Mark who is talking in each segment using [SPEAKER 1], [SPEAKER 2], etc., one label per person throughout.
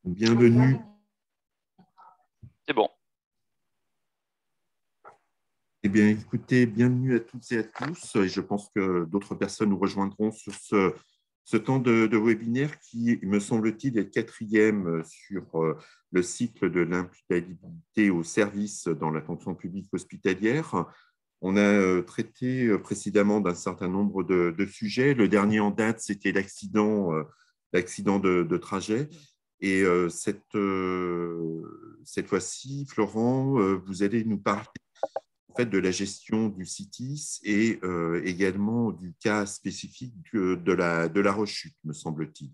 [SPEAKER 1] Bienvenue.
[SPEAKER 2] C'est bon.
[SPEAKER 1] Eh bien, écoutez, bienvenue à toutes et à tous. Et je pense que d'autres personnes nous rejoindront sur ce temps de webinaire qui, me semble-t-il, est le quatrième sur le cycle de l'imputabilité au service dans la fonction publique hospitalière. On a traité précédemment d'un certain nombre de sujets. Le dernier en date, c'était l'accident de trajet. Et cette fois-ci, Florent, vous allez nous parler en fait, de la gestion du CITIS et également du cas spécifique de la rechute, me semble-t-il.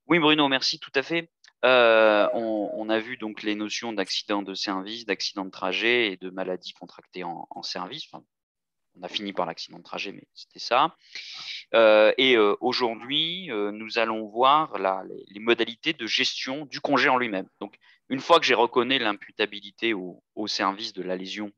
[SPEAKER 2] Oui, Bruno, merci, tout à fait. On a vu donc les notions d'accident de service, d'accident de trajet et de maladie contractée en service. Enfin, on a fini par l'accident de trajet, mais c'était ça. Aujourd'hui, nous allons voir les modalités de gestion du congé en lui-même. Donc, une fois que j'ai reconnu l'imputabilité au service de la lésion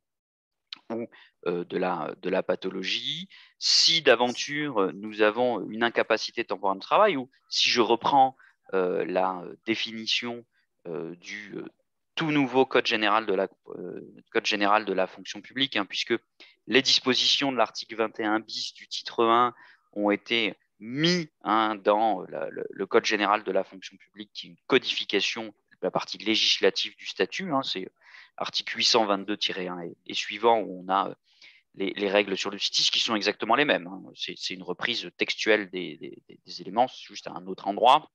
[SPEAKER 2] ou de la pathologie, si d'aventure nous avons une incapacité temporaire de travail, ou si je reprends la définition du tout nouveau code général de la fonction publique, hein, puisque les dispositions de l'article 21 bis du titre 1 ont été mis dans le code général de la fonction publique, qui est une codification de la partie législative du statut, c'est article 822-1 et suivant, où on a les règles sur le CITIS qui sont exactement les mêmes. C'est une reprise textuelle des éléments, juste à un autre endroit.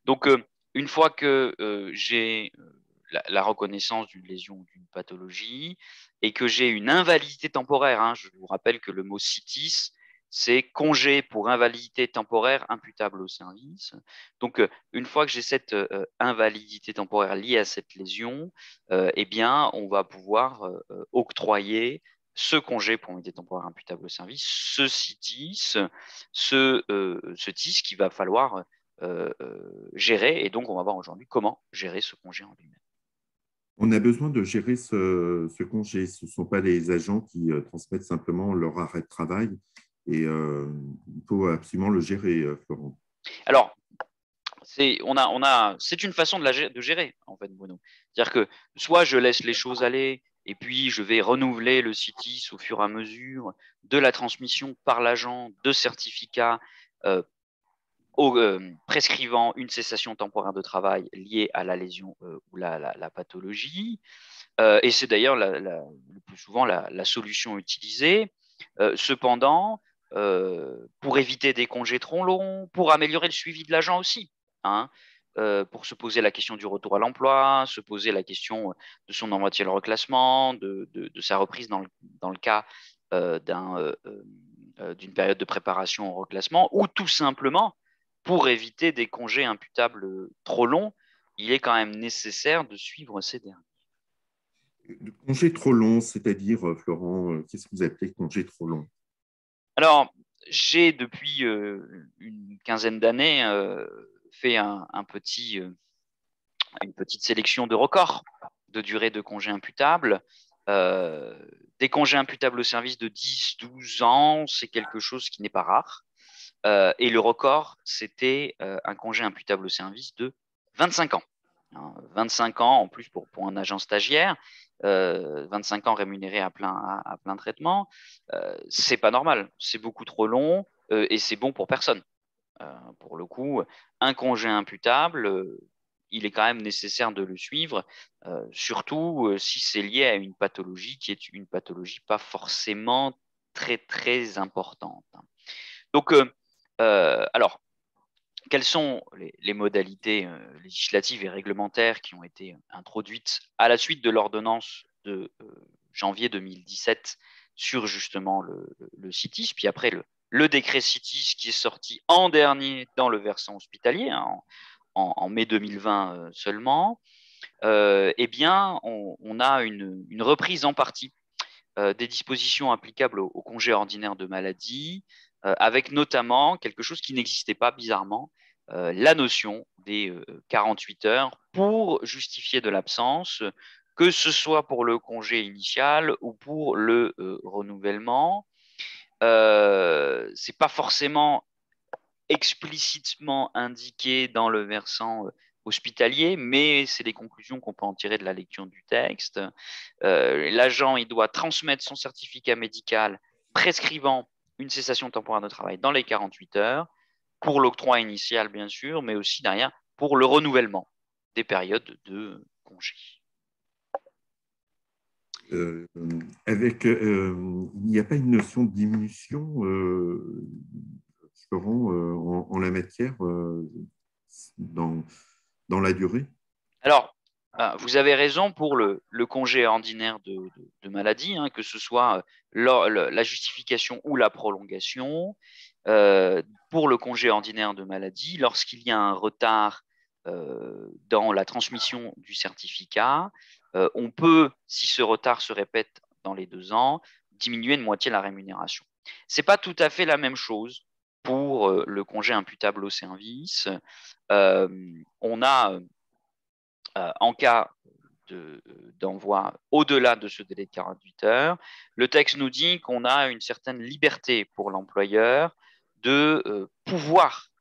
[SPEAKER 2] Donc, une fois que j'ai la reconnaissance d'une lésion ou d'une pathologie et que j'ai une invalidité temporaire, je vous rappelle que le mot CITIS, c'est congé pour invalidité temporaire imputable au service. Donc, une fois que j'ai cette invalidité temporaire liée à cette lésion, eh bien, on va pouvoir octroyer ce congé pour invalidité temporaire imputable au service, ce CITIS, ce TIS qu'il va falloir gérer. Et donc, on va voir aujourd'hui comment gérer ce congé en lui-même.
[SPEAKER 1] On a besoin de gérer ce congé. Ce ne sont pas les agents qui transmettent simplement leur arrêt de travail. Et il faut absolument le gérer, Florent.
[SPEAKER 2] Alors, c'est une façon de gérer, en fait, Bruno. C'est-à-dire que soit je laisse les choses aller et puis je vais renouveler le CITIS au fur et à mesure de la transmission par l'agent de certificats prescrivant une cessation temporaire de travail liée à la lésion ou la pathologie. Et c'est d'ailleurs le plus souvent la solution utilisée. Cependant, pour éviter des congés trop longs, pour améliorer le suivi de l'agent aussi, pour se poser la question du retour à l'emploi, se poser la question de son éventuel reclassement, de sa reprise dans le cas d'une période de préparation au reclassement, ou tout simplement pour éviter des congés imputables trop longs, il est quand même nécessaire de suivre ces derniers.
[SPEAKER 1] Le congé trop long, c'est-à-dire, Florent, qu'est-ce que vous appelez congé trop long?
[SPEAKER 2] Alors, j'ai depuis une quinzaine d'années fait une petite sélection de records de durée de congés imputables. Des congés imputables au service de 10-12 ans, c'est quelque chose qui n'est pas rare. Et le record, c'était un congé imputable au service de 25 ans. 25 ans en plus pour un agent stagiaire, 25 ans rémunéré à plein traitement, c'est pas normal, c'est beaucoup trop long et c'est bon pour personne. Pour le coup, un congé imputable, il est quand même nécessaire de le suivre, surtout si c'est lié à une pathologie qui est une pathologie pas forcément très très importante. Donc, alors, quelles sont les modalités législatives et réglementaires qui ont été introduites à la suite de l'ordonnance de janvier 2017 sur justement le CITIS, puis après le décret CITIS qui est sorti en dernier dans le versant hospitalier, en mai 2020 seulement, eh bien, on a une reprise en partie des dispositions applicables au congé ordinaire de maladie, avec notamment quelque chose qui n'existait pas bizarrement, la notion des 48 heures pour justifier de l'absence, que ce soit pour le congé initial ou pour le renouvellement. C'est pas forcément explicitement indiqué dans le versant hospitalier, mais c'est les conclusions qu'on peut en tirer de la lecture du texte. L'agent, il doit transmettre son certificat médical prescrivant une cessation temporaire de travail dans les 48 heures, pour l'octroi initial, bien sûr, mais aussi derrière pour le renouvellement des périodes de congé.
[SPEAKER 1] Il n'y a pas une notion de diminution, Florent, en la matière, dans, dans la durée?
[SPEAKER 2] Alors, vous avez raison pour le congé ordinaire de maladie, hein, que ce soit la justification ou la prolongation. Pour le congé ordinaire de maladie, lorsqu'il y a un retard dans la transmission du certificat, on peut, si ce retard se répète dans les 2 ans, diminuer de moitié la rémunération. Ce n'est pas tout à fait la même chose pour le congé imputable au service. On a en cas d'envoi au-delà de ce délai de 48 heures, le texte nous dit qu'on a une certaine liberté pour l'employeur de pouvoir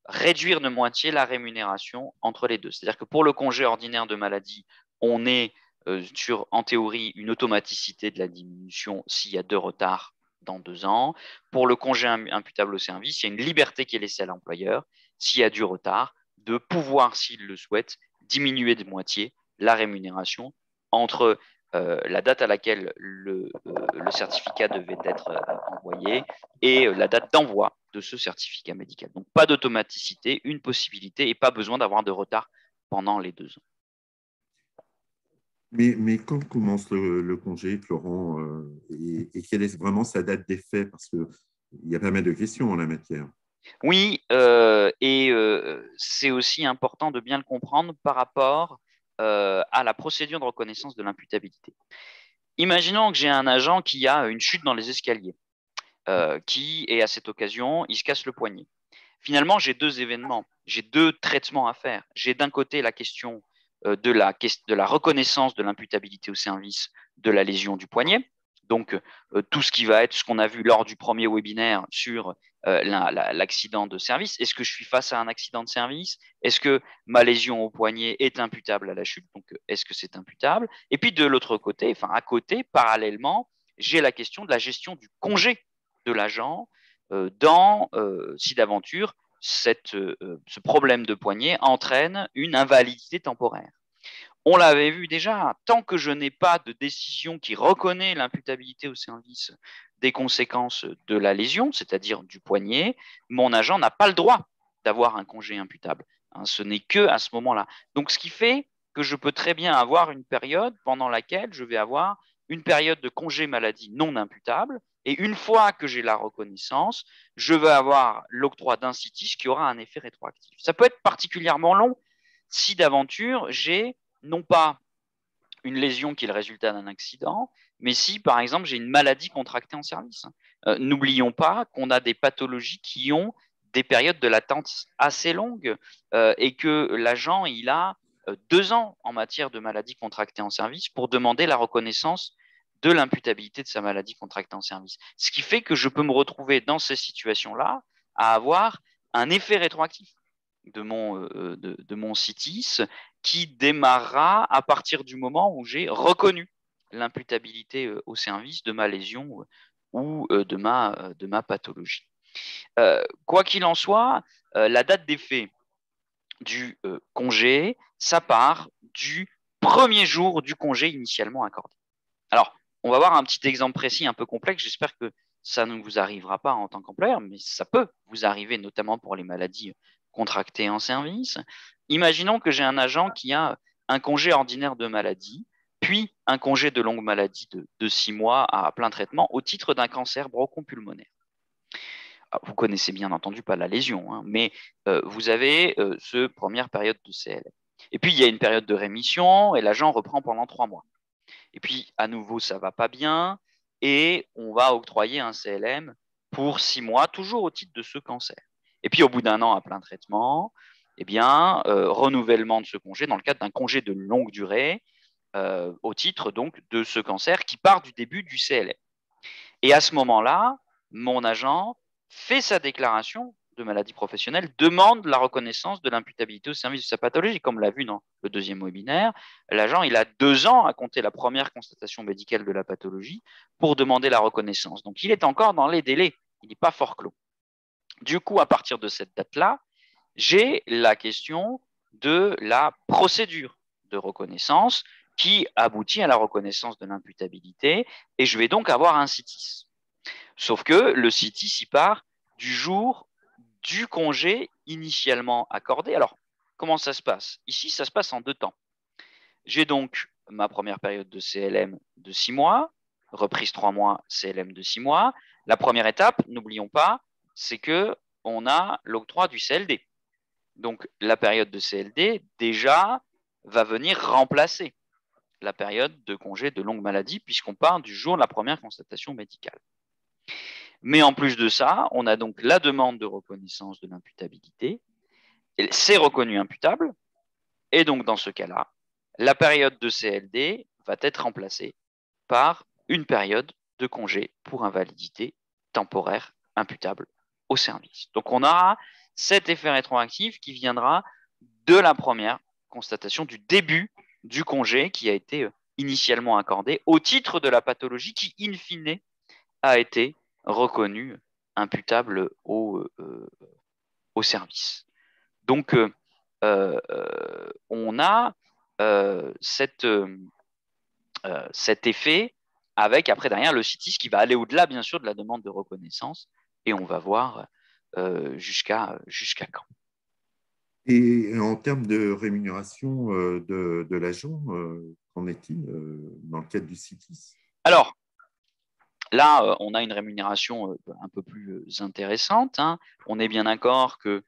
[SPEAKER 2] réduire de moitié la rémunération entre les deux. C'est-à-dire que pour le congé ordinaire de maladie, on est sur, en théorie, une automaticité de la diminution s'il y a 2 retards dans 2 ans. Pour le congé imputable au service, il y a une liberté qui est laissée à l'employeur, s'il y a du retard, de pouvoir, s'il le souhaite, diminuer de moitié la rémunération entre la date à laquelle le certificat devait être envoyé et la date d'envoi de ce certificat médical. Donc, pas d'automaticité, une possibilité et pas besoin d'avoir de retard pendant les 2 ans.
[SPEAKER 1] Mais quand commence le congé, Florent, et quelle est vraiment sa date d'effet? Parce qu'il y a pas mal de questions en la matière.
[SPEAKER 2] Oui, et c'est aussi important de bien le comprendre par rapport à la procédure de reconnaissance de l'imputabilité. Imaginons que j'ai un agent qui a une chute dans les escaliers, qui, et à cette occasion, il se casse le poignet. Finalement, j'ai 2 événements, j'ai 2 traitements à faire. J'ai d'un côté la question de la reconnaissance de l'imputabilité au service de la lésion du poignet, donc tout ce qui va être ce qu'on a vu lors du premier webinaire sur l'accident de service. Est-ce que je suis face à un accident de service? Est-ce que ma lésion au poignet est imputable à la chute? Donc, est-ce que c'est imputable? Et puis, de l'autre côté, enfin à côté, parallèlement, j'ai la question de la gestion du congé de l'agent si d'aventure ce problème de poignet entraîne une invalidité temporaire. On l'avait vu déjà, tant que je n'ai pas de décision qui reconnaît l'imputabilité au service des conséquences de la lésion, c'est-à-dire du poignet, mon agent n'a pas le droit d'avoir un congé imputable. Ce n'est que à ce moment-là. Donc, ce qui fait que je peux très bien avoir une période pendant laquelle je vais avoir une période de congé maladie non imputable. Et une fois que j'ai la reconnaissance, je vais avoir l'octroi d'un CITIS qui aura un effet rétroactif. Ça peut être particulièrement long si d'aventure j'ai non pas une lésion qui est le résultat d'un accident, mais si, par exemple, j'ai une maladie contractée en service. N'oublions pas qu'on a des pathologies qui ont des périodes de latence assez longues et que l'agent, il a 2 ans en matière de maladie contractée en service pour demander la reconnaissance de l'imputabilité de sa maladie contractée en service. Ce qui fait que je peux me retrouver dans ces situations-là à avoir un effet rétroactif de mon CITIS qui démarrera à partir du moment où j'ai reconnu l'imputabilité au service de ma lésion ou de ma pathologie. Quoi qu'il en soit, la date d'effet du congé, ça part du premier jour du congé initialement accordé. Alors, on va voir un petit exemple précis un peu complexe. J'espère que ça ne vous arrivera pas en tant qu'employeur, mais ça peut vous arriver, notamment pour les maladies contractées en service. Imaginons que j'ai un agent qui a un congé ordinaire de maladie, puis un congé de longue maladie de 6 mois à plein traitement au titre d'un cancer bronchopulmonaire. Vous connaissez bien entendu pas la lésion, hein, mais vous avez ce première période de CLM. Et puis, il y a une période de rémission et l'agent reprend pendant 3 mois. Et puis, à nouveau, ça ne va pas bien et on va octroyer un CLM pour 6 mois, toujours au titre de ce cancer. Et puis, au bout d'1 an à plein traitement, eh bien, renouvellement de ce congé dans le cadre d'un congé de longue durée au titre donc de ce cancer qui part du début du CLM. Et à ce moment-là, mon agent fait sa déclaration de maladie professionnelle demande la reconnaissance de l'imputabilité au service de sa pathologie. Comme on l'a vu dans le deuxième webinaire, l'agent il a 2 ans à compter la première constatation médicale de la pathologie pour demander la reconnaissance. Donc, il est encore dans les délais, il n'est pas forclos. Du coup, à partir de cette date-là, j'ai la question de la procédure de reconnaissance qui aboutit à la reconnaissance de l'imputabilité et je vais donc avoir un CITIS. Sauf que le CITIS, il part du jour du congé initialement accordé. Alors, comment ça se passe? Ici, ça se passe en 2 temps. J'ai donc ma première période de CLM de 6 mois, reprise 3 mois, CLM de 6 mois. La première étape, n'oublions pas, c'est qu'on a l'octroi du CLD. Donc, la période de CLD, déjà, va venir remplacer la période de congé de longue maladie, puisqu'on part du jour de la première constatation médicale. Mais en plus de ça, on a donc la demande de reconnaissance de l'imputabilité. C'est reconnu imputable. Et donc, dans ce cas-là, la période de CLD va être remplacée par une période de congé pour invalidité temporaire imputable au service. Donc, on aura cet effet rétroactif qui viendra de la première constatation du début du congé qui a été initialement accordé au titre de la pathologie qui, in fine, a été reconnue imputable au service. Donc, on a cet effet avec, après, derrière, le CITIS qui va aller au-delà, bien sûr, de la demande de reconnaissance. Et on va voir jusqu'à quand.
[SPEAKER 1] Et en termes de rémunération de l'agent, qu'en est-il dans le cadre du CITIS?
[SPEAKER 2] Alors, là, on a une rémunération un peu plus intéressante. Hein. On est bien d'accord que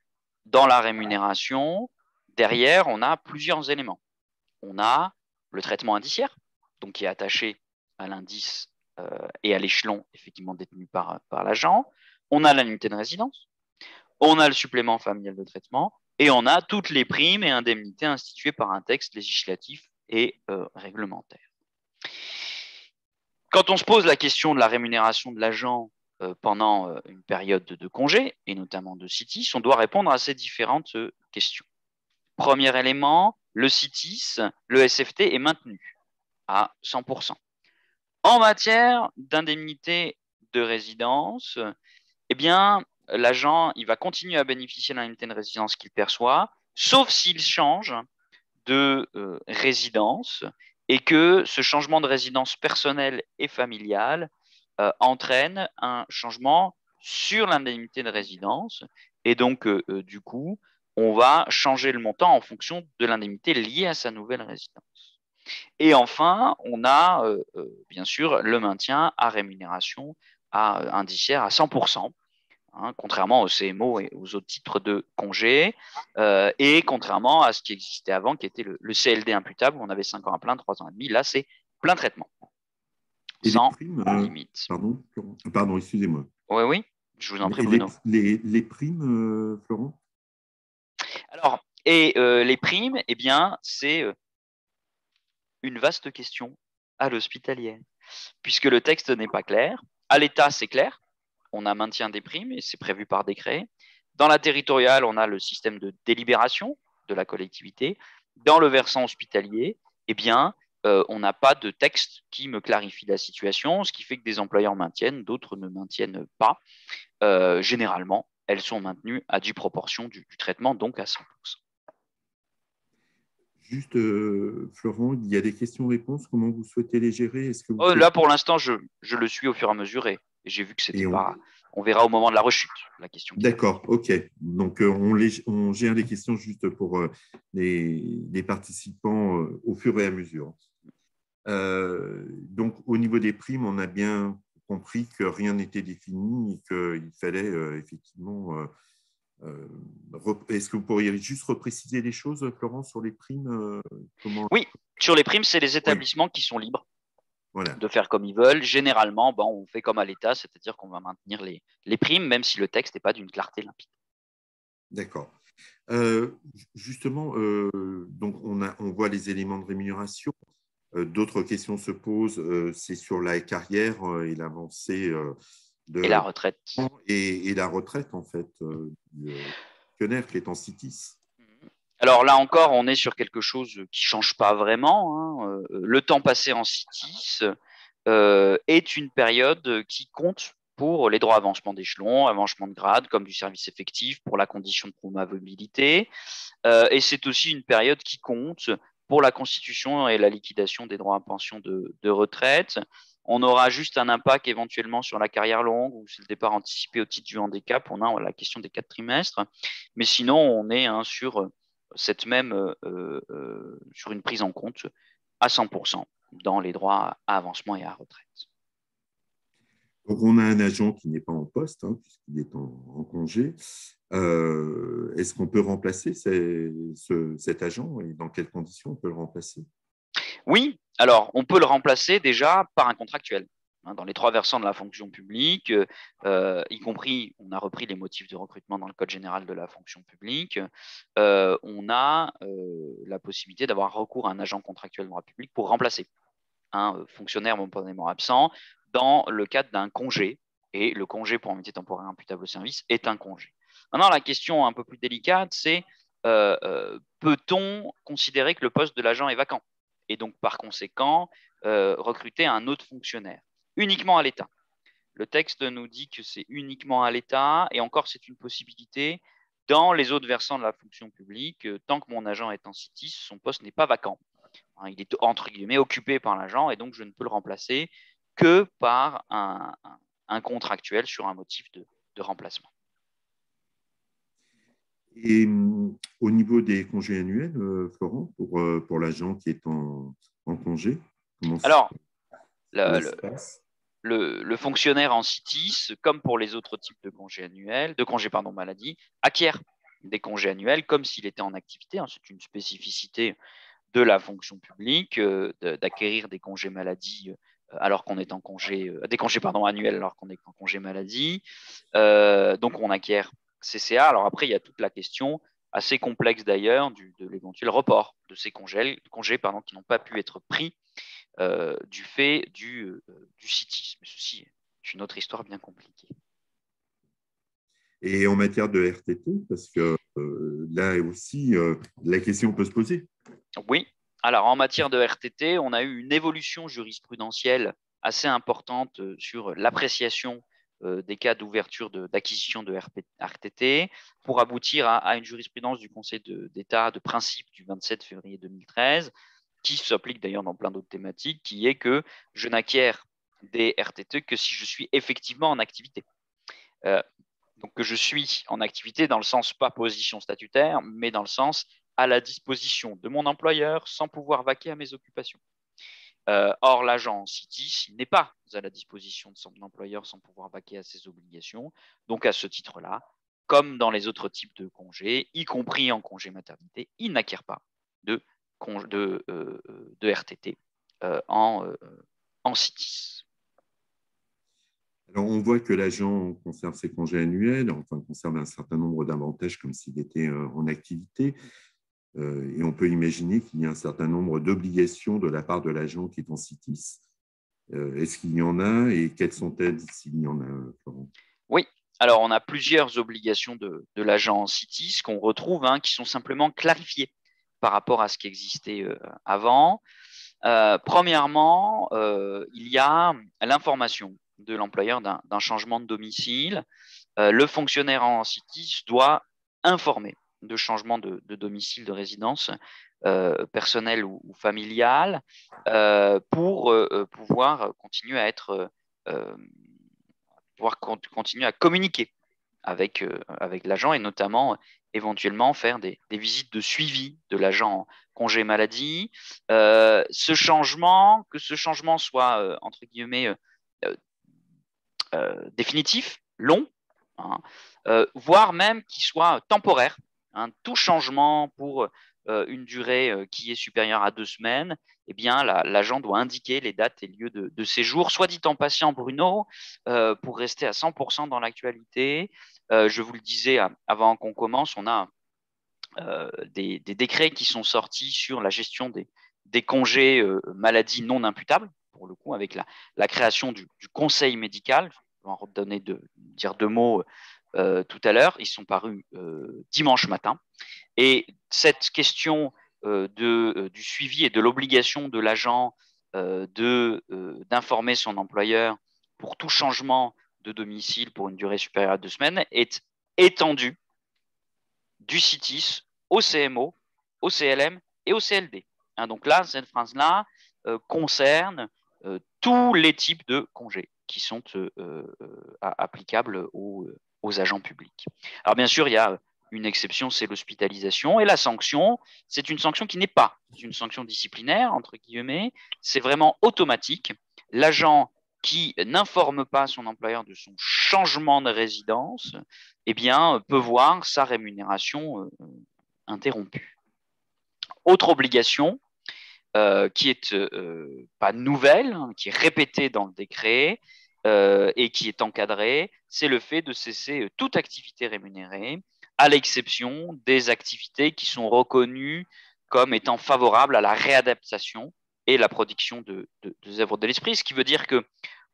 [SPEAKER 2] dans la rémunération, derrière, on a plusieurs éléments. On a le traitement indiciaire, donc qui est attaché à l'indice et à l'échelon effectivement détenu par l'agent. On a l'annuité de résidence, on a le supplément familial de traitement et on a toutes les primes et indemnités instituées par un texte législatif et réglementaire. Quand on se pose la question de la rémunération de l'agent pendant une période de congé, et notamment de CITIS, on doit répondre à ces différentes questions. Premier élément, le CITIS, le SFT est maintenu à 100%. En matière d'indemnité de résidence, eh bien, l'agent il va continuer à bénéficier de l'indemnité de résidence qu'il perçoit, sauf s'il change de résidence et que ce changement de résidence personnelle et familiale entraîne un changement sur l'indemnité de résidence. Et donc, du coup, on va changer le montant en fonction de l'indemnité liée à sa nouvelle résidence. Et enfin, on a bien sûr le maintien à rémunération indiciaire à 100%. Hein, contrairement au CMO et aux autres titres de congé, et contrairement à ce qui existait avant, qui était le CLD imputable, où on avait 5 ans à plein, 3 ans et demi. Là, c'est plein traitement,
[SPEAKER 1] Et les
[SPEAKER 2] sans
[SPEAKER 1] primes,
[SPEAKER 2] limite.
[SPEAKER 1] pardon, excusez-moi.
[SPEAKER 2] Oui, oui, je vous en prie,
[SPEAKER 1] Et
[SPEAKER 2] Bruno.
[SPEAKER 1] les primes, Florent?
[SPEAKER 2] Alors, les primes, eh bien, c'est une vaste question à l'hospitalier, puisque le texte n'est pas clair. À l'État, c'est clair. On a maintien des primes et c'est prévu par décret. Dans la territoriale, on a le système de délibération de la collectivité. Dans le versant hospitalier, eh bien, on n'a pas de texte qui me clarifie la situation, ce qui fait que des employeurs maintiennent, d'autres ne maintiennent pas. Généralement, elles sont maintenues à due proportion du traitement, donc à 100%.
[SPEAKER 1] Juste, Florent, il y a des questions-réponses. Comment vous souhaitez les gérer? Est-ce que vous
[SPEAKER 2] Là, pour l'instant, je le suis au fur et à mesure et j'ai vu que c'était pas. On verra au moment de la rechute la question.
[SPEAKER 1] D'accord, ok. Donc, on gère les questions juste pour les participants au fur et à mesure. Donc, au niveau des primes, on a bien compris que rien n'était défini et qu'il fallait effectivement. Est-ce que vous pourriez juste repréciser les choses, Florence, sur les primes
[SPEAKER 2] Oui, sur les primes, c'est les établissements qui sont libres de faire comme ils veulent. Généralement, on fait comme à l'État, c'est-à-dire qu'on va maintenir les primes, même si le texte n'est pas d'une clarté limpide.
[SPEAKER 1] D'accord. Justement, donc on voit les éléments de rémunération. D'autres questions se posent, c'est sur la carrière et l'avancée
[SPEAKER 2] Et la retraite.
[SPEAKER 1] Et la retraite, en fait, du fonctionnaire qui est en CITIS.
[SPEAKER 2] Alors là encore, on est sur quelque chose qui ne change pas vraiment, hein. Le temps passé en CITIS est une période qui compte pour les droits avancement d'échelon, avancement de grade, comme du service effectif, pour la condition de promovabilité. Et c'est aussi une période qui compte pour la constitution et la liquidation des droits à pension de retraite. On aura juste un impact éventuellement sur la carrière longue ou sur le départ anticipé au titre du handicap. On a la question des 4 trimestres. Mais sinon, on est sur cette même sur une prise en compte à 100% dans les droits à avancement et à retraite.
[SPEAKER 1] Donc, on a un agent qui n'est pas en poste, hein, puisqu'il est en congé. Est-ce qu'on peut remplacer cet agent et dans quelles conditions on peut le remplacer?
[SPEAKER 2] Oui, alors on peut le remplacer déjà par un contractuel. Dans les 3 versants de la fonction publique, y compris, on a repris les motifs de recrutement dans le Code général de la fonction publique, on a la possibilité d'avoir recours à un agent contractuel de droit public pour remplacer un fonctionnaire momentanément absent dans le cadre d'un congé. Et le congé pour indemnité temporaire imputable au service est un congé. Maintenant, la question un peu plus délicate, c'est peut-on considérer que le poste de l'agent est vacant et donc par conséquent recruter un autre fonctionnaire uniquement à l'État? Le texte nous dit que c'est uniquement à l'État et encore c'est une possibilité dans les autres versants de la fonction publique. Tant que mon agent est en CITIS, son poste n'est pas vacant. Il est entre guillemets occupé par l'agent et donc je ne peux le remplacer que par un contractuel sur un motif de remplacement.
[SPEAKER 1] Et au niveau des congés annuels, Florent, pour l'agent qui est en congé,
[SPEAKER 2] alors,
[SPEAKER 1] cela se passe?
[SPEAKER 2] le fonctionnaire en CITIS, comme pour les autres types de congés annuels, de congés maladie, acquiert des congés annuels comme s'il était en activité. C'est une spécificité de la fonction publique d'acquérir des congés maladie alors qu'on est en congé, des congés annuels alors qu'on est en congé maladie. Donc on acquiert CCA. Alors après, il y a toute la question assez complexe d'ailleurs de l'éventuel report de ces congés qui n'ont pas pu être pris du fait du CITIS. Mais ceci est une autre histoire bien compliquée.
[SPEAKER 1] Et en matière de RTT, parce que là aussi, la question peut se poser.
[SPEAKER 2] Oui. Alors, en matière de RTT, on a eu une évolution jurisprudentielle assez importante sur l'appréciation des cas d'ouverture d'acquisition de RTT pour aboutir à une jurisprudence du Conseil d'État de principe du 27 février 2013 qui s'applique d'ailleurs dans plein d'autres thématiques, qui est que je n'acquiers des RTT que si je suis effectivement en activité. Donc que je suis en activité dans le sens pas position statutaire, mais dans le sens à la disposition de mon employeur sans pouvoir vaquer à mes occupations. Or, l'agent en CITIS, il n'est pas à la disposition de son employeur sans pouvoir vaquer à ses obligations. Donc, à ce titre-là, comme dans les autres types de congés, y compris en congé maternité, il n'acquiert pas de RTT en CITIS.
[SPEAKER 1] Alors, on voit que l'agent conserve ses congés annuels, enfin, conserve un certain nombre d'avantages comme s'il était en activité. Et on peut imaginer qu'il y a un certain nombre d'obligations de la part de l'agent qui est en CITIS. Est-ce qu'il y en a et quelles sont-elles s'il y en a, Florent?
[SPEAKER 2] Oui, alors on a plusieurs obligations de l'agent en CITIS qu'on retrouve, qui sont simplement clarifiées par rapport à ce qui existait avant. Premièrement, il y a l'information de l'employeur d'un changement de domicile. Le fonctionnaire en CITIS doit informer de changement de domicile de résidence personnelle ou familiale pour pouvoir continuer à être continuer à communiquer avec l'agent et notamment éventuellement faire des visites de suivi de l'agent en congé maladie. Que ce changement soit entre guillemets définitif, long, voire même qu'il soit temporaire. Tout changement pour une durée qui est supérieure à 2 semaines, eh bien, l'agent doit indiquer les dates et lieux de séjour. Soit dit en passant, Bruno, pour rester à 100% dans l'actualité, je vous le disais avant qu'on commence, on a des décrets qui sont sortis sur la gestion des congés maladie non imputables, pour le coup, avec la création du conseil médical, vais en dire 2 mots tout à l'heure. Ils sont parus dimanche matin. Et cette question du suivi et de l'obligation de l'agent d'informer son employeur pour tout changement de domicile pour une durée supérieure à 2 semaines est étendue du CITIS au CMO, au CLM et au CLD. Donc là, cette phrase-là concerne tous les types de congés qui sont applicables aux agents publics. Alors bien sûr, il y a une exception, c'est l'hospitalisation. Et la sanction, c'est une sanction qui n'est pas une sanction disciplinaire, entre guillemets, c'est vraiment automatique. L'agent qui n'informe pas son employeur de son changement de résidence, eh bien, peut voir sa rémunération interrompue. Autre obligation, qui est pas nouvelle, hein, qui est répétée dans le décret et qui est encadrée, c'est le fait de cesser toute activité rémunérée, à l'exception des activités qui sont reconnues comme étant favorables à la réadaptation et la production de œuvres de l'esprit. Ce qui veut dire que,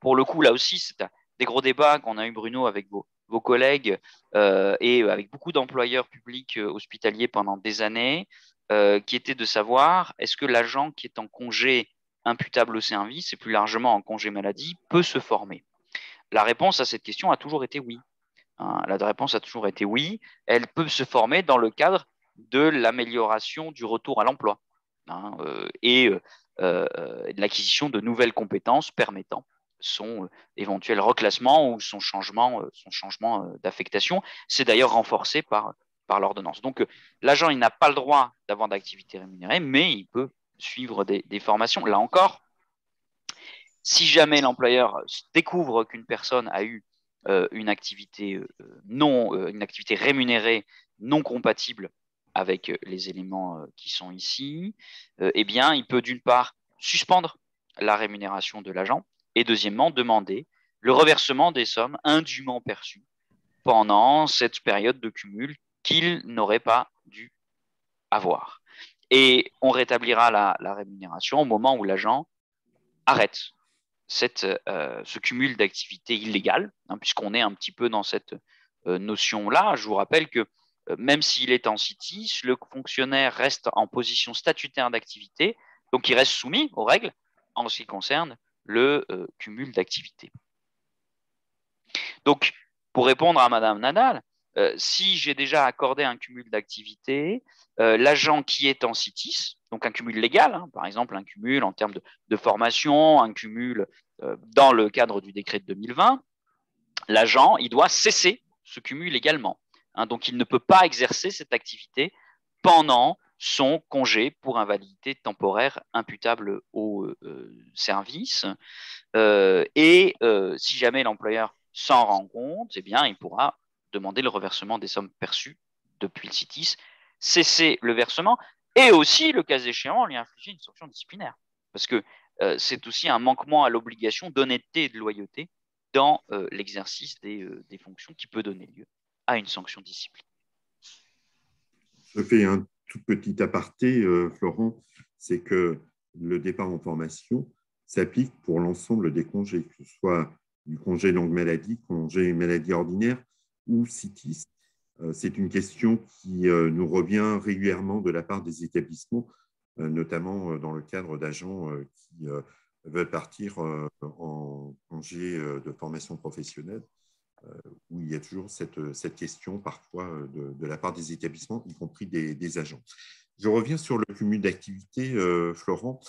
[SPEAKER 2] pour le coup, là aussi, c'est des gros débats qu'on a eu, Bruno, avec vos collègues et avec beaucoup d'employeurs publics hospitaliers pendant des années, qui était de savoir est-ce que l'agent qui est en congé imputable au service et plus largement en congé maladie peut se former. La réponse à cette question a toujours été oui. La réponse a toujours été oui. Elle peut se former dans le cadre de l'amélioration du retour à l'emploi et de l'acquisition de nouvelles compétences permettant son éventuel reclassement ou son changement d'affectation. C'est d'ailleurs renforcé par l'ordonnance. Donc, l'agent, il n'a pas le droit d'avoir d'activité rémunérée, mais il peut suivre des formations. Là encore, si jamais l'employeur découvre qu'une personne a eu une activité rémunérée non compatible avec les éléments qui sont ici, eh bien, il peut d'une part suspendre la rémunération de l'agent et deuxièmement demander le reversement des sommes indûment perçues pendant cette période de cumul qu'il n'aurait pas dû avoir. Et on rétablira la rémunération au moment où l'agent arrête ce cumul d'activités illégales, puisqu'on est un petit peu dans cette notion-là. Je vous rappelle que même s'il est en CITIS, le fonctionnaire reste en position statutaire d'activité, donc il reste soumis aux règles en ce qui concerne le cumul d'activités. Donc, pour répondre à Madame Nadal, si j'ai déjà accordé un cumul d'activités, l'agent qui est en CITIS, donc un cumul légal, par exemple un cumul en termes de formation, un cumul dans le cadre du décret de 2020, l'agent, il doit cesser ce cumul également. Donc, il ne peut pas exercer cette activité pendant son congé pour invalidité temporaire imputable au service. Et si jamais l'employeur s'en rend compte, eh bien, il pourra demander le reversement des sommes perçues depuis le CITIS, cesser le versement et aussi, le cas échéant, lui infliger une sanction disciplinaire. Parce que c'est aussi un manquement à l'obligation d'honnêteté et de loyauté dans l'exercice des fonctions qui peut donner lieu à une sanction disciplinaire.
[SPEAKER 1] Je fais un tout petit aparté, Florent, c'est que le départ en formation s'applique pour l'ensemble des congés, que ce soit du congé longue maladie, congé maladie ordinaire ou CITIS. C'est une question qui nous revient régulièrement de la part des établissements, notamment dans le cadre d'agents qui veulent partir en congé de formation professionnelle, où il y a toujours cette question parfois de la part des établissements, y compris des agents. Je reviens sur le cumul d'activités, Florent.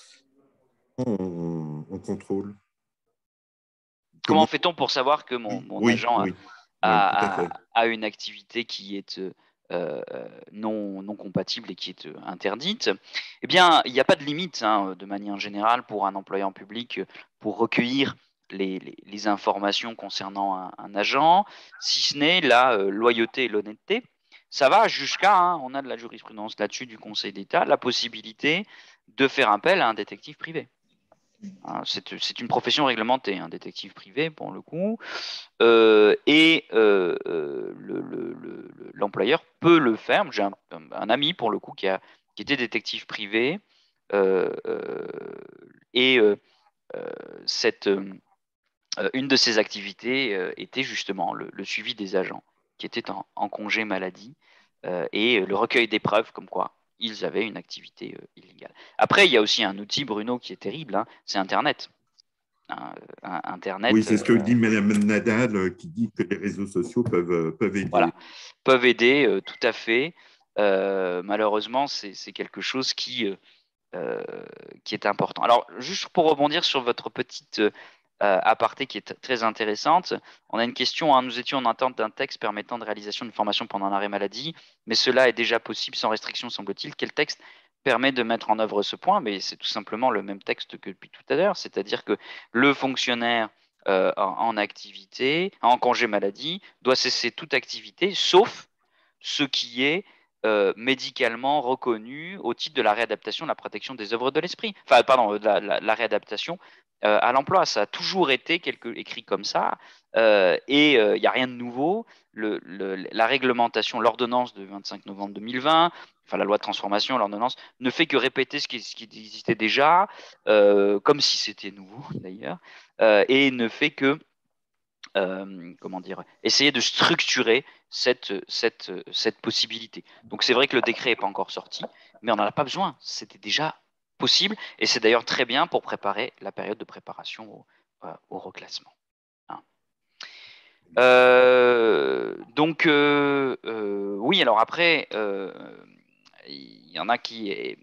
[SPEAKER 1] On contrôle.
[SPEAKER 2] Comment fait-on pour savoir que mon agent a une activité qui est non compatible et qui est interdite? Eh bien, il n'y a pas de limite de manière générale pour un employeur public pour recueillir les informations concernant un agent, si ce n'est la loyauté et l'honnêteté. Ça va jusqu'à, on a de la jurisprudence là-dessus du Conseil d'État, la possibilité de faire appel à un détective privé. C'est une profession réglementée, un détective privé pour le coup, et l'employeur peut le faire. J'ai un ami pour le coup qui était détective privé et cette une de ces activités était justement le suivi des agents qui étaient en congé maladie et le recueil des preuves comme quoi ils avaient une activité illégale. Après, il y a aussi un outil, Bruno, qui est terrible, hein, c'est Internet. Hein,
[SPEAKER 1] Oui,
[SPEAKER 2] Internet,
[SPEAKER 1] c'est ce que dit Mme Nadal, qui dit que les réseaux sociaux peuvent aider.
[SPEAKER 2] voilà, peuvent aider tout à fait. Malheureusement, c'est quelque chose euh, qui est important. Alors, juste pour rebondir sur votre petite aparté qui est très intéressante, on a une question. Hein, nous étions en attente d'un texte permettant de réalisation d'une formation pendant un arrêt maladie, mais cela est déjà possible sans restriction, semble-t-il. Quel texte permet de mettre en œuvre ce point? Mais c'est tout simplement le même texte que depuis tout à l'heure, c'est-à-dire que le fonctionnaire en activité, en congé maladie, doit cesser toute activité, sauf ce qui est médicalement reconnu au titre de la réadaptation de la protection des œuvres de l'esprit. Enfin, pardon, la réadaptation à l'emploi. Ça a toujours été écrit comme ça et il n'y a rien de nouveau. La réglementation, l'ordonnance de 25 novembre 2020, enfin la loi de transformation, l'ordonnance, ne fait que répéter ce qui existait déjà, comme si c'était nouveau d'ailleurs, et ne fait que comment dire, essayer de structurer cette possibilité. Donc c'est vrai que le décret n'est pas encore sorti, mais on n'en a pas besoin. C'était déjà possible et c'est d'ailleurs très bien pour préparer la période de préparation au reclassement. Hein. Donc oui, alors après, il y en a qui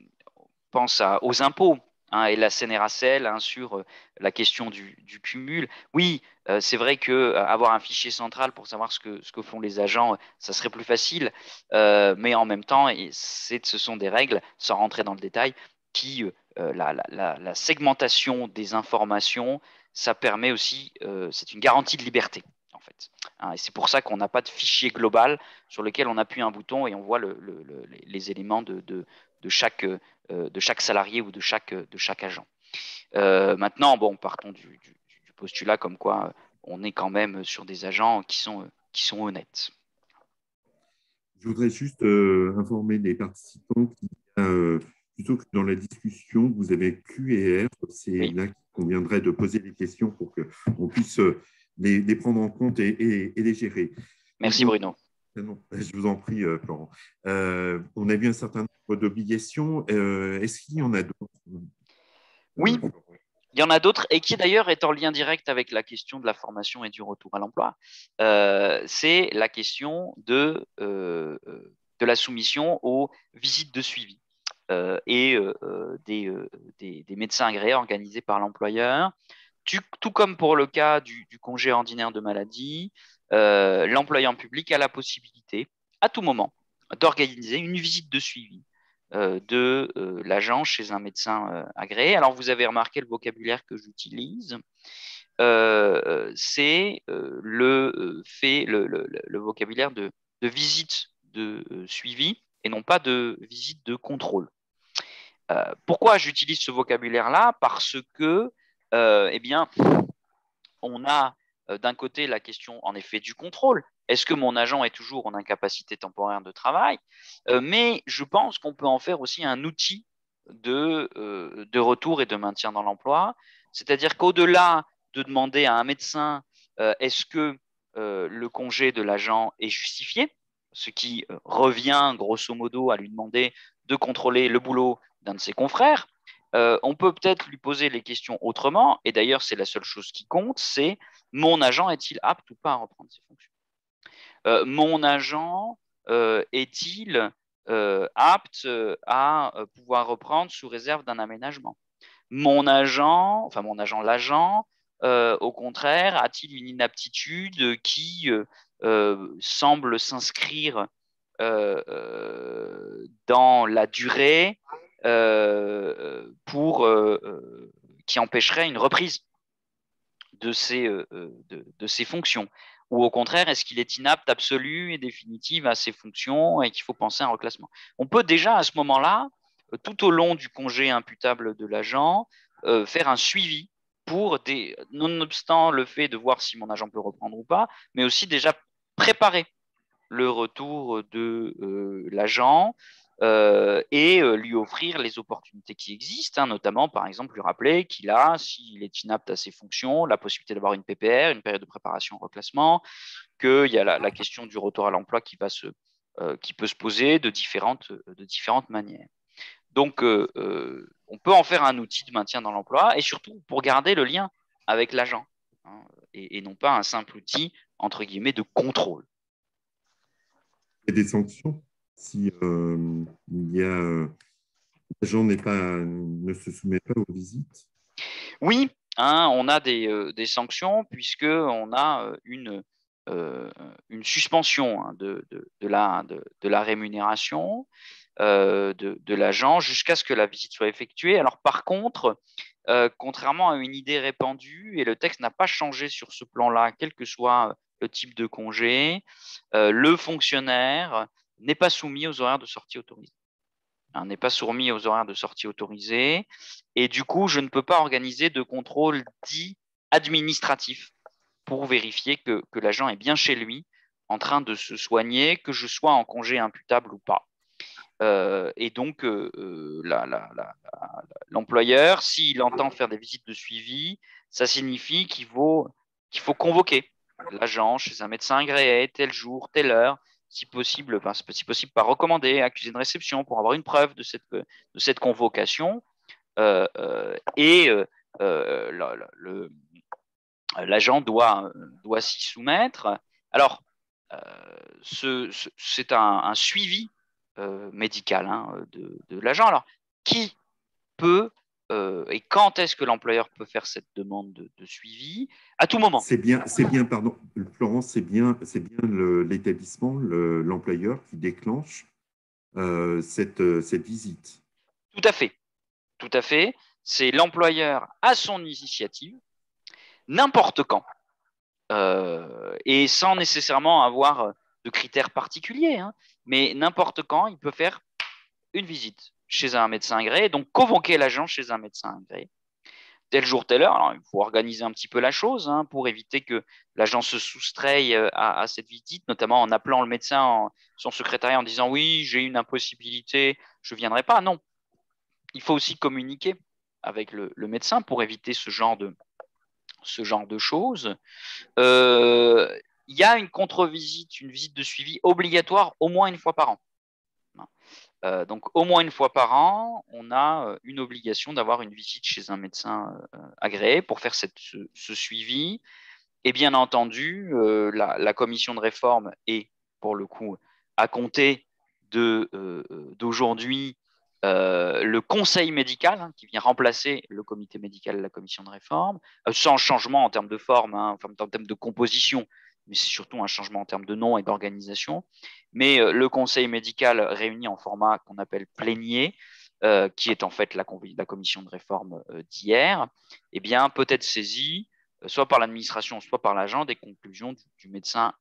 [SPEAKER 2] pensent aux impôts. Hein, et la CNRACL sur la question du cumul. Oui, c'est vrai que avoir un fichier central pour savoir ce que font les agents, ça serait plus facile, mais en même temps, ce sont des règles, sans rentrer dans le détail, qui la segmentation des informations, ça permet aussi, c'est une garantie de liberté, en fait. Hein, et c'est pour ça qu'on n'a pas de fichier global sur lequel on appuie un bouton et on voit les éléments de chaque salarié ou de chaque agent. Maintenant, bon, partons du postulat comme quoi on est quand même sur des agents qui sont honnêtes.
[SPEAKER 1] Je voudrais juste informer les participants plutôt que dans la discussion, vous avez Q et R. C'est
[SPEAKER 2] Oui,
[SPEAKER 1] là qu'il conviendrait de poser des questions pour qu'on puisse les prendre en compte et les gérer. Donc,
[SPEAKER 2] merci Bruno.
[SPEAKER 1] non, je vous en prie, Florent. On a vu un certain nombre d'obligations. Est-ce qu'il y en a d'autres?
[SPEAKER 2] Oui, il y en a d'autres et qui d'ailleurs est en lien direct avec la question de la formation et du retour à l'emploi. C'est la question de la soumission aux visites de suivi et des médecins agréés organisés par l'employeur. Tout comme pour le cas du congé ordinaire de maladie, l'employeur public a la possibilité, à tout moment, d'organiser une visite de suivi de l'agent chez un médecin agréé. Alors, vous avez remarqué le vocabulaire que j'utilise. C'est le vocabulaire de visite de suivi et non pas de visite de contrôle. Pourquoi j'utilise ce vocabulaire-là? Parce que, eh bien, on a d'un côté la question en effet du contrôle. Est-ce que mon agent est toujours en incapacité temporaire de travail? Mais je pense qu'on peut en faire aussi un outil de retour et de maintien dans l'emploi. C'est-à-dire qu'au-delà de demander à un médecin est-ce que le congé de l'agent est justifié, ce qui revient grosso modo à lui demander de contrôler le boulot d'un de ses confrères, on peut peut-être lui poser les questions autrement, et d'ailleurs c'est la seule chose qui compte, c'est mon agent est-il apte ou pas à reprendre ses fonctions? Mon agent est-il apte à pouvoir reprendre sous réserve d'un aménagement? L'agent, au contraire, a-t-il une inaptitude qui semble s'inscrire dans la durée qui empêcherait une reprise de ses fonctions? Ou au contraire, est-ce qu'il est inapte absolu et définitive à ses fonctions et qu'il faut penser à un reclassement? On peut déjà à ce moment-là, tout au long du congé imputable de l'agent, faire un suivi nonobstant le fait de voir si mon agent peut reprendre ou pas, mais aussi déjà préparer le retour de l'agent et lui offrir les opportunités qui existent, hein, notamment, par exemple, lui rappeler qu'il a, s'il est inapte à ses fonctions, la possibilité d'avoir une PPR, une période de préparation au reclassement, qu'il y a la question du retour à l'emploi qui peut se poser de différentes manières. Donc, on peut en faire un outil de maintien dans l'emploi et surtout pour garder le lien avec l'agent, hein, et non pas un simple outil, entre guillemets, de contrôle.
[SPEAKER 1] Il y a des sanctions si il y a, l'agent ne se soumet pas aux visites.
[SPEAKER 2] Oui, hein, on a des sanctions puisqu'on a une suspension, hein, de la rémunération de l'agent jusqu'à ce que la visite soit effectuée. Alors par contre, contrairement à une idée répandue, et le texte n'a pas changé sur ce plan-là, quel que soit le type de congé, le fonctionnaire n'est pas soumis aux horaires de sortie autorisés. N'est pas soumis aux horaires de sortie autorisés. Et du coup, je ne peux pas organiser de contrôle dit administratif pour vérifier que l'agent est bien chez lui en train de se soigner, que je sois en congé imputable ou pas. Et donc, l'employeur, s'il entend faire des visites de suivi, ça signifie qu'il faut convoquer l'agent chez un médecin agréé, tel jour, telle heure, si possible par recommandé, accusé de réception pour avoir une preuve de cette convocation. Et l'agent doit s'y soumettre. Alors, c'est un suivi médical, hein, de l'agent. Alors, qui peut et quand est-ce que l'employeur peut faire cette demande de suivi? À tout moment.
[SPEAKER 1] Pardon, Florence, c'est bien l'établissement, l'employeur qui déclenche cette visite.
[SPEAKER 2] Tout à fait. Tout à fait. C'est l'employeur à son initiative, n'importe quand, et sans nécessairement avoir de critères particuliers, hein, mais n'importe quand, il peut faire une visite chez un médecin agréé, donc convoquer l'agent chez un médecin agréé. Tel jour, telle heure. Alors, il faut organiser un petit peu la chose, hein, pour éviter que l'agent se soustraye à cette visite, notamment en appelant le médecin, son secrétariat, en disant oui, j'ai une impossibilité, je ne viendrai pas. Non, il faut aussi communiquer avec le médecin pour éviter ce genre de choses. Il y a une contre-visite, une visite de suivi obligatoire au moins une fois par an. Donc, au moins une fois par an, on a une obligation d'avoir une visite chez un médecin agréé pour faire ce suivi. Et bien entendu, la commission de réforme est, pour le coup, à compter d'aujourd'hui, le conseil médical, hein, qui vient remplacer le comité médical de la commission de réforme, sans changement en termes de forme, hein, en termes de composition, mais c'est surtout un changement en termes de nom et d'organisation. Mais le conseil médical réuni en format qu'on appelle plénier, qui est en fait la commission de réforme d'hier, eh bien, peut être saisi soit par l'administration, soit par l'agent, des conclusions du médecin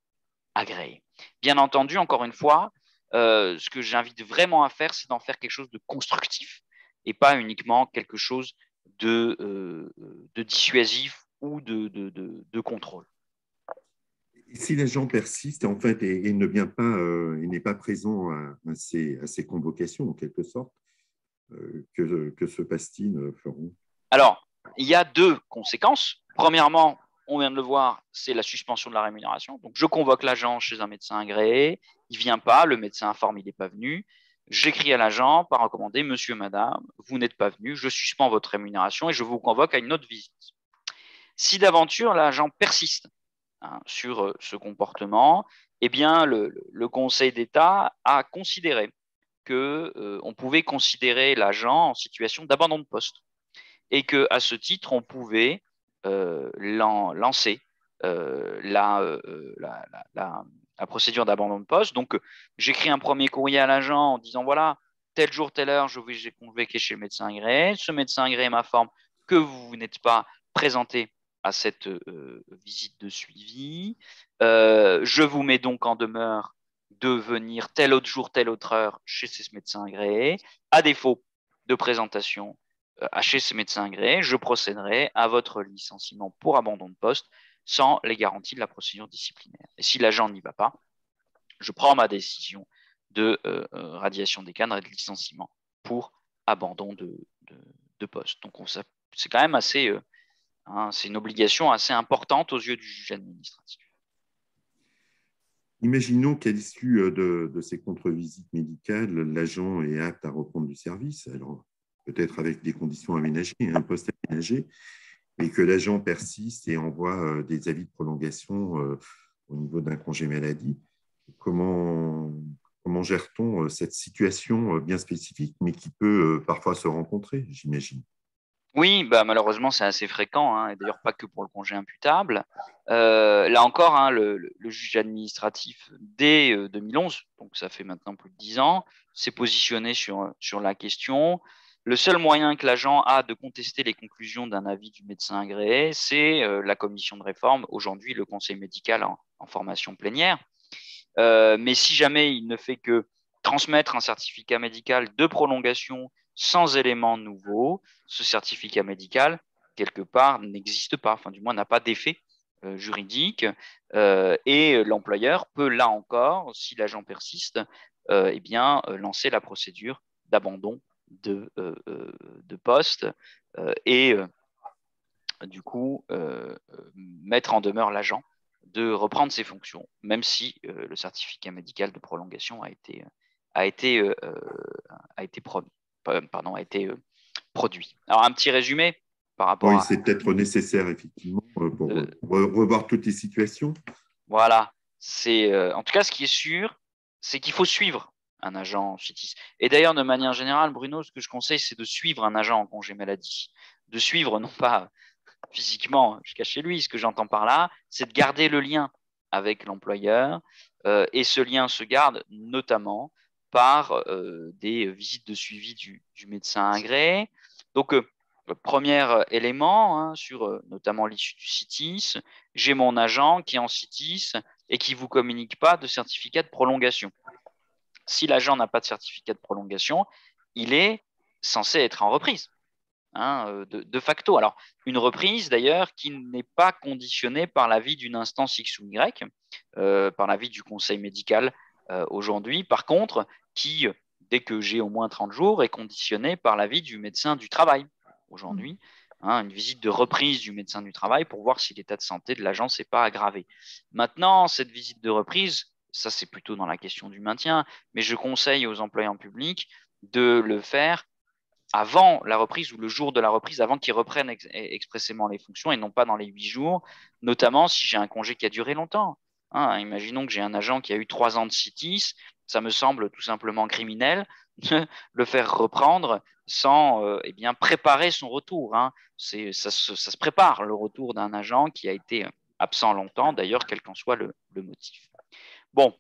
[SPEAKER 2] agréé. Bien entendu, encore une fois, ce que j'invite vraiment à faire, c'est d'en faire quelque chose de constructif et pas uniquement quelque chose de dissuasif ou de contrôle.
[SPEAKER 1] Et si l'agent persiste en fait et ne vient pas, il n'est pas présent à ces convocations en quelque sorte, que se passe-t-il, Florent?
[SPEAKER 2] Alors, il y a deux conséquences. Premièrement, on vient de le voir, c'est la suspension de la rémunération. Donc, je convoque l'agent chez un médecin agréé, il ne vient pas, le médecin informe, il n'est pas venu. J'écris à l'agent par recommandé, monsieur, madame, vous n'êtes pas venu, je suspends votre rémunération et je vous convoque à une autre visite. Si d'aventure l'agent persiste, hein, sur ce comportement, eh bien, le Conseil d'État a considéré qu'on pouvait considérer l'agent en situation d'abandon de poste et qu'à ce titre, on pouvait lancer la procédure d'abandon de poste. Donc, j'écris un premier courrier à l'agent en disant, voilà, tel jour, telle heure, j'ai convoqué chez le médecin agréé. Ce médecin agréé m'informe que vous n'êtes pas présenté à cette visite de suivi. Je vous mets donc en demeure de venir tel autre jour, telle autre heure chez ce médecin agréé. À défaut de présentation chez ce médecin agréé, je procéderai à votre licenciement pour abandon de poste sans les garanties de la procédure disciplinaire. Et si l'agent n'y va pas, je prends ma décision de radiation des cadres et de licenciement pour abandon de poste. Donc, c'est quand même assez, c'est une obligation assez importante aux yeux du juge administratif.
[SPEAKER 1] Imaginons qu'à l'issue de ces contre-visites médicales, l'agent est apte à reprendre du service, alors peut-être avec des conditions aménagées, un poste aménagé, et que l'agent persiste et envoie des avis de prolongation au niveau d'un congé maladie. Comment, comment gère-t-on cette situation bien spécifique, mais qui peut parfois se rencontrer, j'imagine?
[SPEAKER 2] Oui, bah, malheureusement, c'est assez fréquent, hein, et d'ailleurs pas que pour le congé imputable. Là encore, hein, le juge administratif, dès 2011, donc ça fait maintenant plus de 10 ans, s'est positionné sur la question. Le seul moyen que l'agent a de contester les conclusions d'un avis du médecin agréé, c'est la commission de réforme, aujourd'hui le conseil médical en formation plénière. Mais si jamais il ne fait que transmettre un certificat médical de prolongation sans éléments nouveaux, ce certificat médical, quelque part, n'existe pas, enfin du moins n'a pas d'effet juridique, et l'employeur peut là encore, si l'agent persiste, eh bien, lancer la procédure d'abandon de poste et du coup mettre en demeure l'agent de reprendre ses fonctions, même si le certificat médical de prolongation a été, a été promis, pardon, a été produit. Alors, un petit résumé par rapport
[SPEAKER 1] Oui,
[SPEAKER 2] à.
[SPEAKER 1] c'est peut-être nécessaire, effectivement, pour revoir toutes les situations.
[SPEAKER 2] Voilà. C'est, en tout cas, ce qui est sûr, c'est qu'il faut suivre un agent CITIS. Et d'ailleurs, de manière générale, Bruno, ce que je conseille, c'est de suivre un agent en congé maladie. De suivre, non pas physiquement jusqu'à chez lui. Ce que j'entends par là, c'est de garder le lien avec l'employeur. Et ce lien se garde notamment par des visites de suivi du médecin agréé. Donc, premier élément, hein, sur notamment l'issue du CITIS, j'ai mon agent qui est en CITIS et qui ne vous communique pas de certificat de prolongation. Si l'agent n'a pas de certificat de prolongation, il est censé être en reprise. Hein, de facto. Alors, une reprise d'ailleurs qui n'est pas conditionnée par l'avis d'une instance X ou Y, par l'avis du conseil médical aujourd'hui. Par contre, qui, dès que j'ai au moins 30 jours, est conditionnée par l'avis du médecin du travail aujourd'hui. Hein, une visite de reprise du médecin du travail pour voir si l'état de santé de l'agent n'est pas aggravé. Maintenant, cette visite de reprise, ça c'est plutôt dans la question du maintien, mais je conseille aux employeurs publics de le faire avant la reprise ou le jour de la reprise, avant qu'ils reprennent expressément les fonctions et non pas dans les 8 jours, notamment si j'ai un congé qui a duré longtemps. Hein, imaginons que j'ai un agent qui a eu 3 ans de CITIS, ça me semble tout simplement criminel de le faire reprendre sans eh bien, préparer son retour. Hein. Ça se prépare, le retour d'un agent qui a été absent longtemps, d'ailleurs, quel qu'en soit le motif. Bon,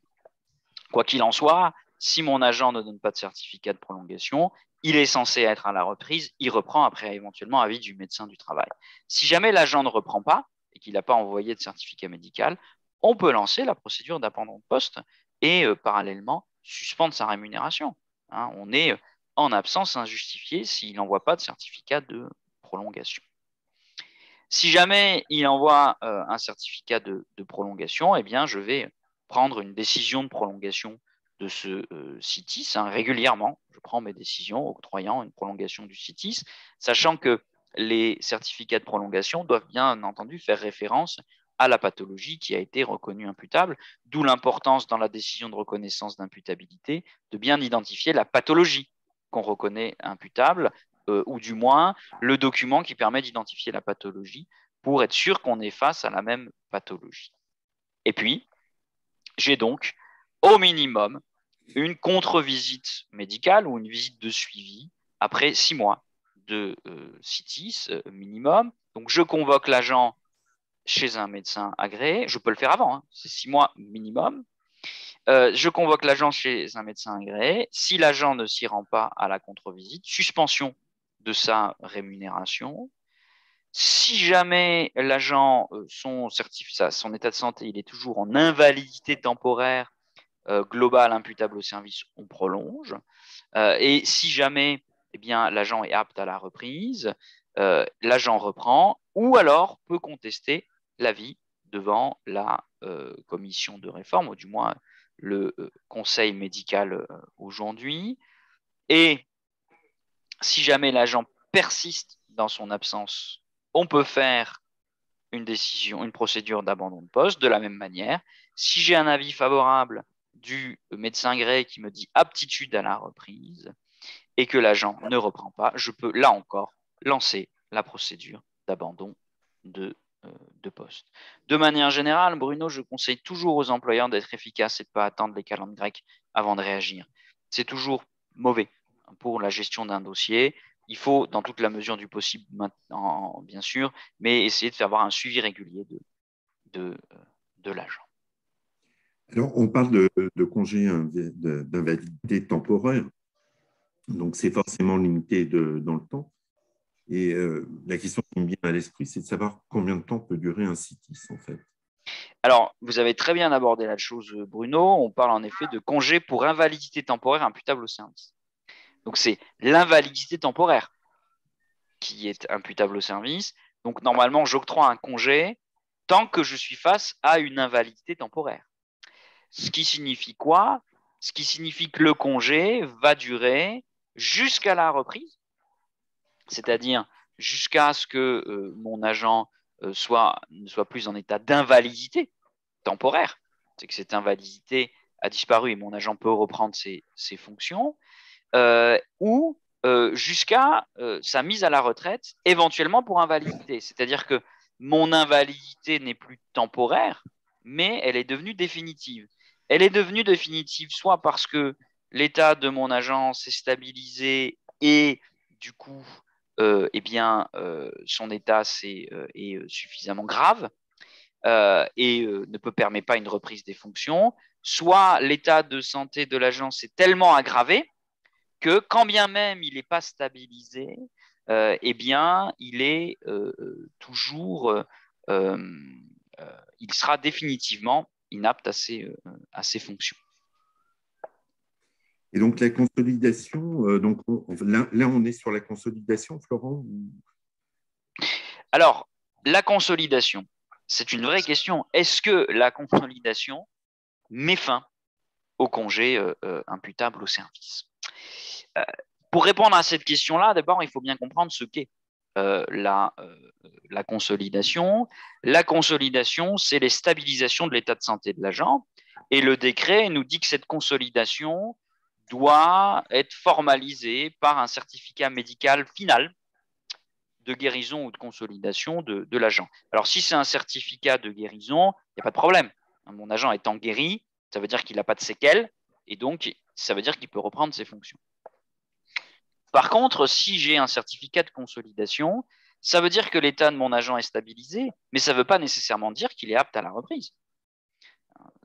[SPEAKER 2] quoi qu'il en soit, si mon agent ne donne pas de certificat de prolongation, il est censé être à la reprise, il reprend après éventuellement avis du médecin du travail. Si jamais l'agent ne reprend pas et qu'il n'a pas envoyé de certificat médical, on peut lancer la procédure d'abandon de poste et parallèlement suspendre sa rémunération. Hein, on est en absence injustifiée s'il n'envoie pas de certificat de prolongation. Si jamais il envoie un certificat de prolongation, eh bien, je vais prendre une décision de prolongation de ce CITIS régulièrement. Je prends mes décisions octroyant une prolongation du CITIS, sachant que les certificats de prolongation doivent bien entendu faire référence à la pathologie qui a été reconnue imputable, d'où l'importance dans la décision de reconnaissance d'imputabilité de bien identifier la pathologie qu'on reconnaît imputable, ou du moins le document qui permet d'identifier la pathologie pour être sûr qu'on est face à la même pathologie. Et puis, j'ai donc au minimum une contre-visite médicale ou une visite de suivi après 6 mois de CITIS minimum. Donc, je convoque l'agent chez un médecin agréé. Je peux le faire avant, hein, c'est 6 mois minimum. Je convoque l'agent chez un médecin agréé. Si l'agent ne s'y rend pas à la contre-visite, suspension de sa rémunération. Si jamais l'agent, son état de santé, il est toujours en invalidité temporaire globale imputable au service, on prolonge. Et si jamais eh bien, l'agent est apte à la reprise, l'agent reprend ou alors peut contester l'avis devant la commission de réforme, ou du moins le conseil médical aujourd'hui. Et si jamais l'agent persiste dans son absence, on peut faire une décision, une procédure d'abandon de poste de la même manière. Si j'ai un avis favorable du médecin gré qui me dit aptitude à la reprise et que l'agent ne reprend pas, je peux là encore lancer la procédure d'abandon de poste. De manière générale, Bruno, je conseille toujours aux employeurs d'être efficaces et de ne pas attendre les calendes grecques avant de réagir. C'est toujours mauvais pour la gestion d'un dossier. Il faut, dans toute la mesure du possible maintenant, bien sûr, mais essayer de faire avoir un suivi régulier de l'agent.
[SPEAKER 1] Alors, on parle de congé d'invalidité temporaire, donc c'est forcément limité dans le temps. Et la question qui me vient à l'esprit, c'est de savoir combien de temps peut durer un CITIS, en fait.
[SPEAKER 2] Alors, vous avez très bien abordé la chose, Bruno. On parle en effet de congé pour invalidité temporaire imputable au service. Donc, c'est l'invalidité temporaire qui est imputable au service. Donc, normalement, j'octroie un congé tant que je suis face à une invalidité temporaire. Ce qui signifie quoi? Ce qui signifie que le congé va durer jusqu'à la reprise, c'est-à-dire jusqu'à ce que mon agent ne soit plus en état d'invalidité temporaire. C'est que cette invalidité a disparu et mon agent peut reprendre ses fonctions, ou jusqu'à sa mise à la retraite, éventuellement pour invalidité. C'est-à-dire que mon invalidité n'est plus temporaire, mais elle est devenue définitive. Elle est devenue définitive soit parce que l'état de mon agent s'est stabilisé et du coup, son état est suffisamment grave et ne permet pas une reprise des fonctions, soit l'état de santé de l'agent s'est tellement aggravé que quand bien même il n'est pas stabilisé, il est toujours, il sera définitivement inapte à ses fonctions.
[SPEAKER 1] Et donc, la consolidation, donc là, on est sur la consolidation, Florent?
[SPEAKER 2] Alors, la consolidation, c'est une vraie question. Est-ce que la consolidation met fin au congé imputable au service? Pour répondre à cette question-là, d'abord, il faut bien comprendre ce qu'est la consolidation. La consolidation, c'est les stabilisations de l'état de santé de l'agent. Et le décret nous dit que cette consolidation doit être formalisée par un certificat médical final de guérison ou de consolidation de l'agent. Alors, si c'est un certificat de guérison, il n'y a pas de problème. Mon agent étant guéri, ça veut dire qu'il n'a pas de séquelles et donc ça veut dire qu'il peut reprendre ses fonctions. Par contre, si j'ai un certificat de consolidation, ça veut dire que l'état de mon agent est stabilisé, mais ça ne veut pas nécessairement dire qu'il est apte à la reprise.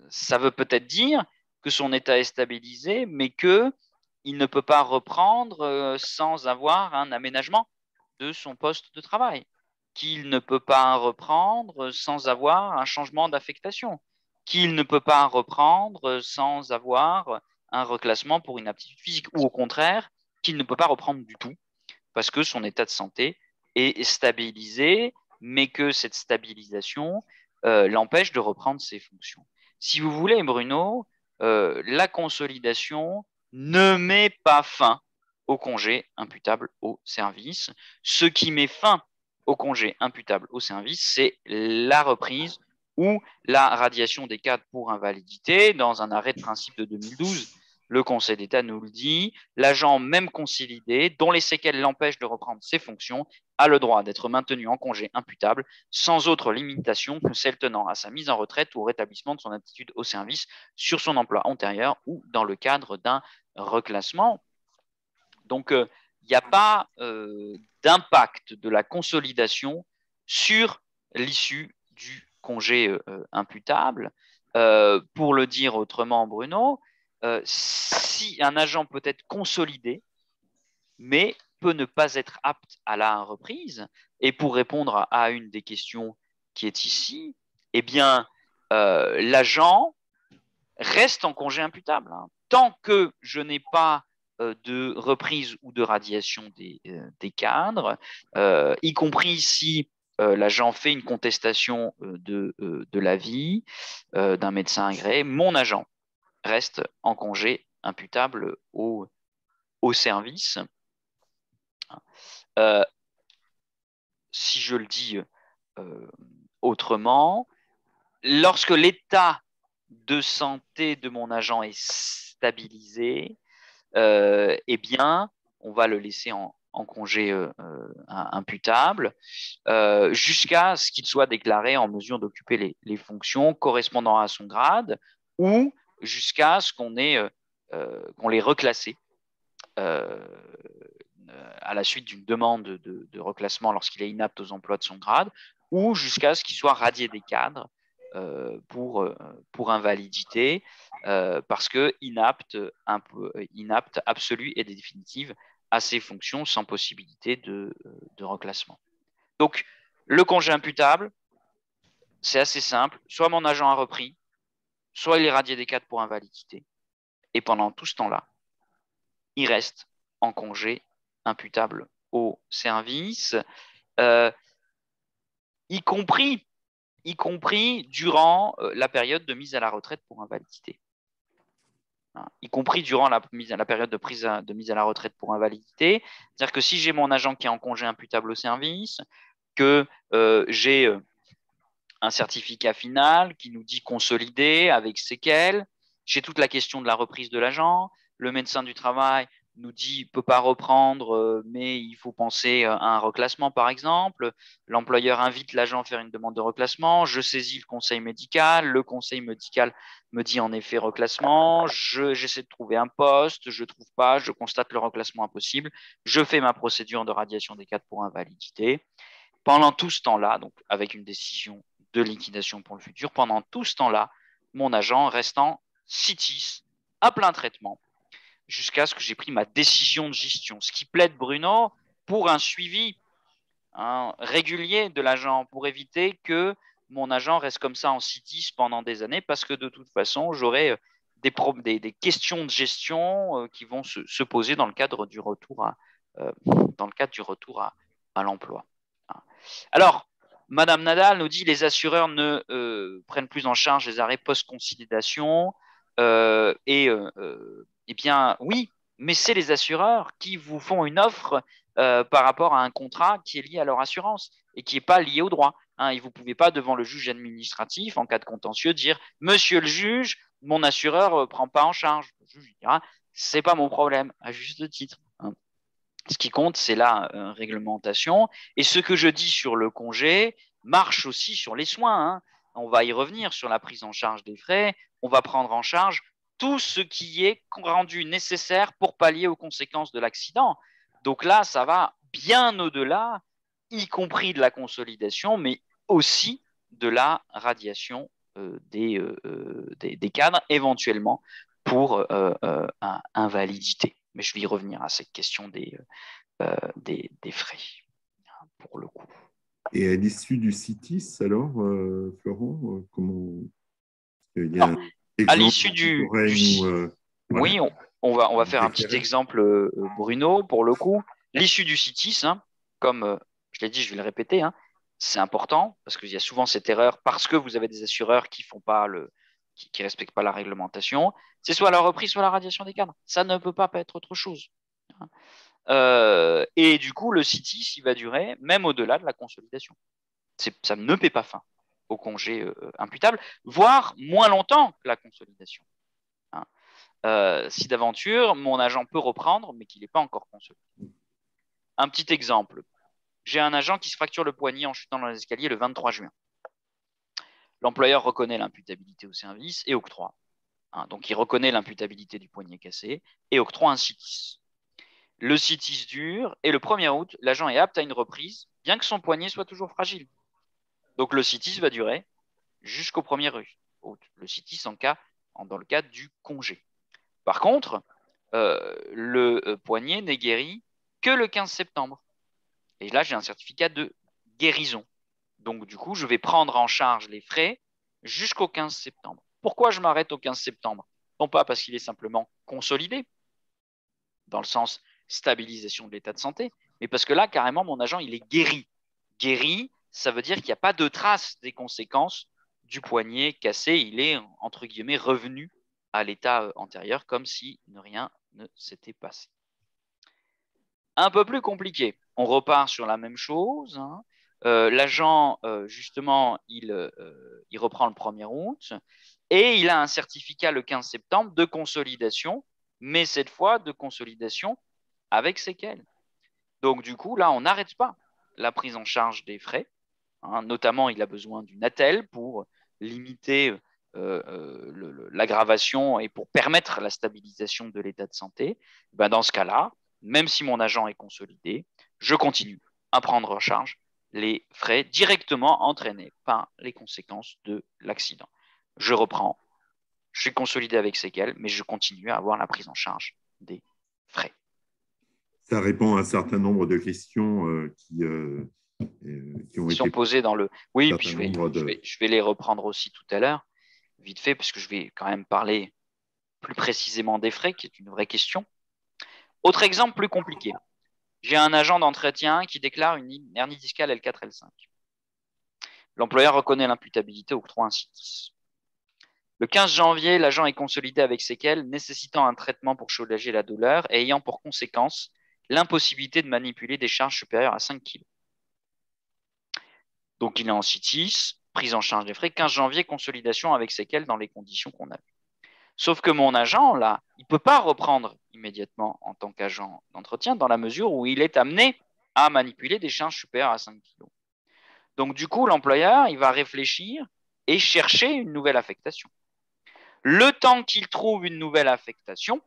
[SPEAKER 2] Ça veut peut-être dire que son état est stabilisé, mais qu'il ne peut pas reprendre sans avoir un aménagement de son poste de travail, qu'il ne peut pas reprendre sans avoir un changement d'affectation, qu'il ne peut pas reprendre sans avoir un reclassement pour inaptitude physique, ou au contraire, qu'il ne peut pas reprendre du tout parce que son état de santé est stabilisé, mais que cette stabilisation l'empêche de reprendre ses fonctions. Si vous voulez, Bruno, la consolidation ne met pas fin au congé imputable au service. Ce qui met fin au congé imputable au service, c'est la reprise ou la radiation des cadres pour invalidité. Dans un arrêt de principe de 2012, le Conseil d'État nous le dit, l'agent même consolidé, dont les séquelles l'empêchent de reprendre ses fonctions, a le droit d'être maintenu en congé imputable sans autre limitation que celle tenant à sa mise en retraite ou au rétablissement de son aptitude au service sur son emploi antérieur ou dans le cadre d'un reclassement. Donc, il n'y a pas d'impact de la consolidation sur l'issue du congé imputable. Pour le dire autrement, Bruno, si un agent peut être consolidé, mais peut ne pas être apte à la reprise, et pour répondre à une des questions qui est ici, eh bien, l'agent reste en congé imputable. Tant que je n'ai pas de reprise ou de radiation des cadres, y compris si l'agent fait une contestation de l'avis d'un médecin agréé, mon agent reste en congé imputable au service. Si je le dis autrement, lorsque l'état de santé de mon agent est stabilisé, eh bien, on va le laisser en congé imputable jusqu'à ce qu'il soit déclaré en mesure d'occuper les fonctions correspondant à son grade ou jusqu'à ce qu'on l'ait reclassé à la suite d'une demande de reclassement lorsqu'il est inapte aux emplois de son grade ou jusqu'à ce qu'il soit radié des cadres pour invalidité parce que inapte absolue et définitive à ses fonctions sans possibilité de reclassement. Donc, le congé imputable, c'est assez simple. Soit mon agent a repris, soit il est radié des cadres pour invalidité. Et pendant tout ce temps-là, il reste en congé imputable au service, y compris durant la période de mise à la retraite pour invalidité. Y compris durant la période de mise à la retraite pour invalidité. C'est-à-dire que si j'ai mon agent qui est en congé imputable au service, que j'ai un certificat final qui nous dit consolidé avec séquelles, j'ai toute la question de la reprise de l'agent, le médecin du travail nous dit ne peut pas reprendre, mais il faut penser à un reclassement par exemple, l'employeur invite l'agent à faire une demande de reclassement, je saisis le conseil médical me dit en effet reclassement, j'essaie de trouver un poste, je ne trouve pas, je constate le reclassement impossible, je fais ma procédure de radiation des cadres pour invalidité. Pendant tout ce temps-là, donc avec une décision de liquidation pour le futur, pendant tout ce temps-là, mon agent reste en CITIS à plein traitement jusqu'à ce que j'ai pris ma décision de gestion. Ce qui plaide, Bruno, pour un suivi régulier de l'agent, pour éviter que mon agent reste comme ça en CITIS pendant des années, parce que de toute façon, j'aurai des questions de gestion qui vont se poser dans le cadre du retour à l'emploi. Alors, Madame Nadal nous dit les assureurs ne prennent plus en charge les arrêts post-conciliation. Eh bien, oui, mais c'est les assureurs qui vous font une offre par rapport à un contrat qui est lié à leur assurance et qui n'est pas lié au droit. Et vous ne pouvez pas, devant le juge administratif, en cas de contentieux, dire « Monsieur le juge, mon assureur ne prend pas en charge ». Le juge dira « C'est pas mon problème », à juste titre. Ce qui compte, c'est la réglementation. Et ce que je dis sur le congé marche aussi sur les soins. On va y revenir sur la prise en charge des frais. On va prendre en charge tout ce qui est rendu nécessaire pour pallier aux conséquences de l'accident. Donc là, ça va bien au-delà, y compris de la consolidation, mais aussi de la radiation des cadres, éventuellement pour invalidité. Mais je vais y revenir à cette question des frais, pour le coup.
[SPEAKER 1] Et à l'issue du CITIS, alors, Florent, comment il y
[SPEAKER 2] a à l'issue
[SPEAKER 1] voilà,
[SPEAKER 2] oui, on va faire un petit exemple, Bruno, pour le coup. L'issue du CITIS, comme je l'ai dit, je vais le répéter, c'est important parce qu'il y a souvent cette erreur parce que vous avez des assureurs qui font pas qui respectent pas la réglementation. C'est soit la reprise, soit la radiation des cadres. Ça ne peut pas être autre chose. Et du coup, le CITIS, il va durer même au-delà de la consolidation. Ça ne paie pas fin au congé imputable, voire moins longtemps que la consolidation. Si d'aventure, mon agent peut reprendre, mais qu'il n'est pas encore consolidé. Un petit exemple. J'ai un agent qui se fracture le poignet en chutant dans les escaliers le 23 juin. L'employeur reconnaît l'imputabilité au service et octroie. Donc, il reconnaît l'imputabilité du poignet cassé et octroie un CITIS. Le CITIS dure et le 1er août, l'agent est apte à une reprise, bien que son poignet soit toujours fragile. Donc, le CITIS va durer jusqu'au 1er août. Le CITIS dans le cadre du congé. Par contre, le poignet n'est guéri que le 15 septembre. Et là, j'ai un certificat de guérison. Donc, du coup, je vais prendre en charge les frais jusqu'au 15 septembre. Pourquoi je m'arrête au 15 septembre? Non pas parce qu'il est simplement consolidé, dans le sens stabilisation de l'état de santé, mais parce que là, carrément, mon agent, il est guéri. Guéri, ça veut dire qu'il n'y a pas de trace des conséquences du poignet cassé. Il est, entre guillemets, revenu à l'état antérieur, comme si rien ne s'était passé. Un peu plus compliqué. On repart sur la même chose. Hein. L'agent, justement, il reprend le 1er août et il a un certificat le 15 septembre de consolidation, mais cette fois de consolidation avec séquelles. Donc, du coup, là, on n'arrête pas la prise en charge des frais. Hein. Notamment, il a besoin d'une attelle pour limiter l'aggravation et pour permettre la stabilisation de l'état de santé. Ben, dans ce cas-là, même si mon agent est consolidé, je continue à prendre en charge les frais directement entraînés par les conséquences de l'accident. Je reprends, je suis consolidé avec séquelles, mais je continue à avoir la prise en charge des frais.
[SPEAKER 1] Ça répond à un certain nombre de questions qui ont
[SPEAKER 2] Qui sont
[SPEAKER 1] été
[SPEAKER 2] posées dans le… Oui, puis
[SPEAKER 1] de…
[SPEAKER 2] je vais les reprendre aussi tout à l'heure, vite fait, puisque je vais quand même parler plus précisément des frais, qui est une vraie question. Autre exemple plus compliqué. J'ai un agent d'entretien qui déclare une hernie discale L4-L5. L'employeur reconnaît l'imputabilité, octroie un CITIS. Le 15 janvier, l'agent est consolidé avec séquelles, nécessitant un traitement pour soulager la douleur et ayant pour conséquence l'impossibilité de manipuler des charges supérieures à 5 kg. Donc, il est en CITIS, prise en charge des frais, 15 janvier, consolidation avec séquelles dans les conditions qu'on a vues. Sauf que mon agent, là, il ne peut pas reprendre immédiatement en tant qu'agent d'entretien dans la mesure où il est amené à manipuler des charges supérieures à 5 kg. Donc, du coup, l'employeur, il va réfléchir et chercher une nouvelle affectation. Le temps qu'il trouve une nouvelle affectation,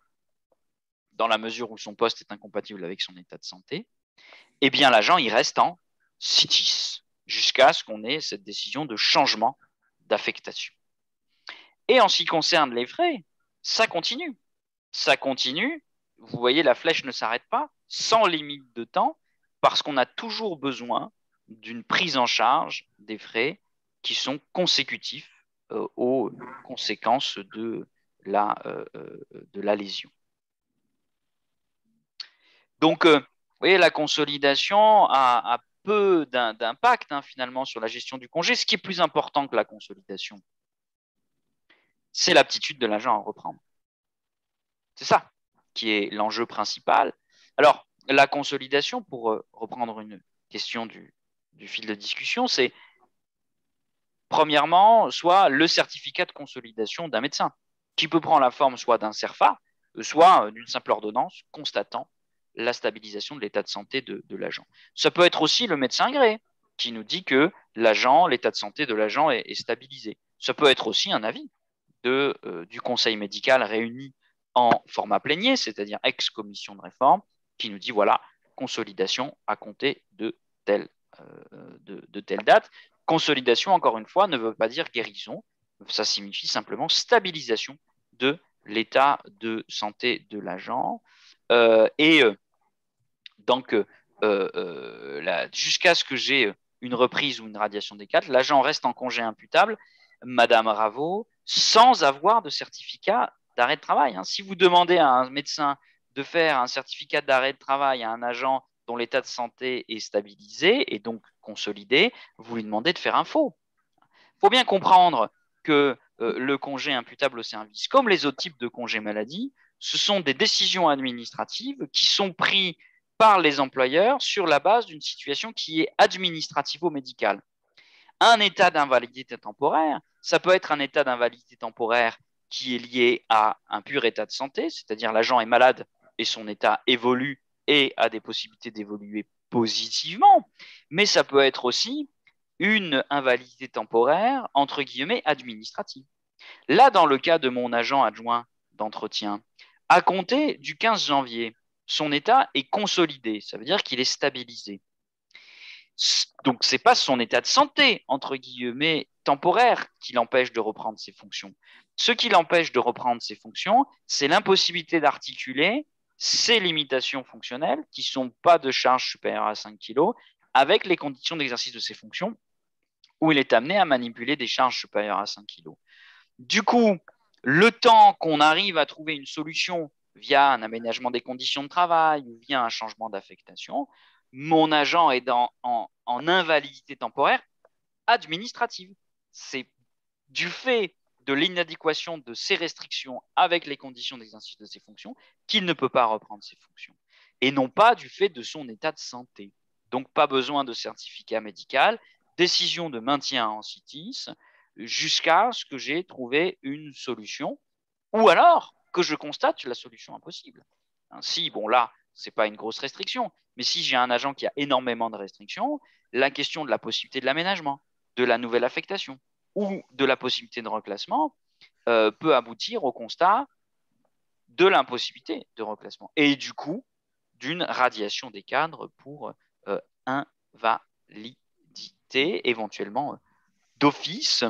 [SPEAKER 2] dans la mesure où son poste est incompatible avec son état de santé, eh bien, l'agent, il reste en CITIS jusqu'à ce qu'on ait cette décision de changement d'affectation. Et en ce qui concerne les frais, ça continue. Ça continue. Vous voyez, la flèche ne s'arrête pas, sans limite de temps, parce qu'on a toujours besoin d'une prise en charge des frais qui sont consécutifs aux conséquences de la lésion. Donc, vous voyez, la consolidation a peu d'impact finalement sur la gestion du congé. Ce qui est plus important que la consolidation, c'est l'aptitude de l'agent à reprendre. C'est ça qui est l'enjeu principal. Alors, la consolidation, pour reprendre une question du fil de discussion, c'est premièrement, soit le certificat de consolidation d'un médecin, qui peut prendre la forme soit d'un CERFA, soit d'une simple ordonnance constatant la stabilisation de l'état de santé de l'agent. Ça peut être aussi le médecin agréé, qui nous dit que l'état de santé de l'agent est stabilisé. Ça peut être aussi un avis du conseil médical réuni en format plénier, c'est-à-dire ex-commission de réforme, qui nous dit voilà, consolidation à compter de telle date. Consolidation, encore une fois, ne veut pas dire guérison, ça signifie simplement stabilisation de l'état de santé de l'agent. Donc, jusqu'à ce que j'ai une reprise ou une radiation des 4, l'agent reste en congé imputable, Madame Raveau, sans avoir de certificat d'arrêt de travail. Hein. Si vous demandez à un médecin de faire un certificat d'arrêt de travail à un agent dont l'état de santé est stabilisé et donc consolidé, vous lui demandez de faire un faux. Il faut bien comprendre que le congé imputable au service, comme les autres types de congés maladie, ce sont des décisions administratives qui sont prises par les employeurs sur la base d'une situation qui est administrativo-médicale. Un état d'invalidité temporaire, ça peut être un état d'invalidité temporaire qui est lié à un pur état de santé, c'est-à-dire l'agent est malade et son état évolue et a des possibilités d'évoluer positivement, mais ça peut être aussi une invalidité temporaire, entre guillemets, administrative. Là, dans le cas de mon agent adjoint d'entretien, à compter du 15 janvier, son état est consolidé, ça veut dire qu'il est stabilisé. Donc, ce n'est pas son état de santé, entre guillemets, temporaire qui l'empêche de reprendre ses fonctions. Ce qui l'empêche de reprendre ses fonctions, c'est l'impossibilité d'articuler ses limitations fonctionnelles, qui ne sont pas de charge supérieure à 5 kg, avec les conditions d'exercice de ses fonctions, où il est amené à manipuler des charges supérieures à 5 kg. Du coup, le temps qu'on arrive à trouver une solution via un aménagement des conditions de travail ou via un changement d'affectation, mon agent est en invalidité temporaire administrative. C'est du fait de l'inadéquation de ses restrictions avec les conditions d'exercice de ses fonctions qu'il ne peut pas reprendre ses fonctions. Et non pas du fait de son état de santé. Donc, pas besoin de certificat médical, décision de maintien en CITIS, jusqu'à ce que j'ai trouvé une solution, ou alors que je constate la solution impossible. Si, bon là, ce n'est pas une grosse restriction, mais si j'ai un agent qui a énormément de restrictions, la question de la possibilité de l'aménagement, de la nouvelle affectation ou de la possibilité de reclassement peut aboutir au constat de l'impossibilité de reclassement et du coup d'une radiation des cadres pour invalidité, éventuellement d'office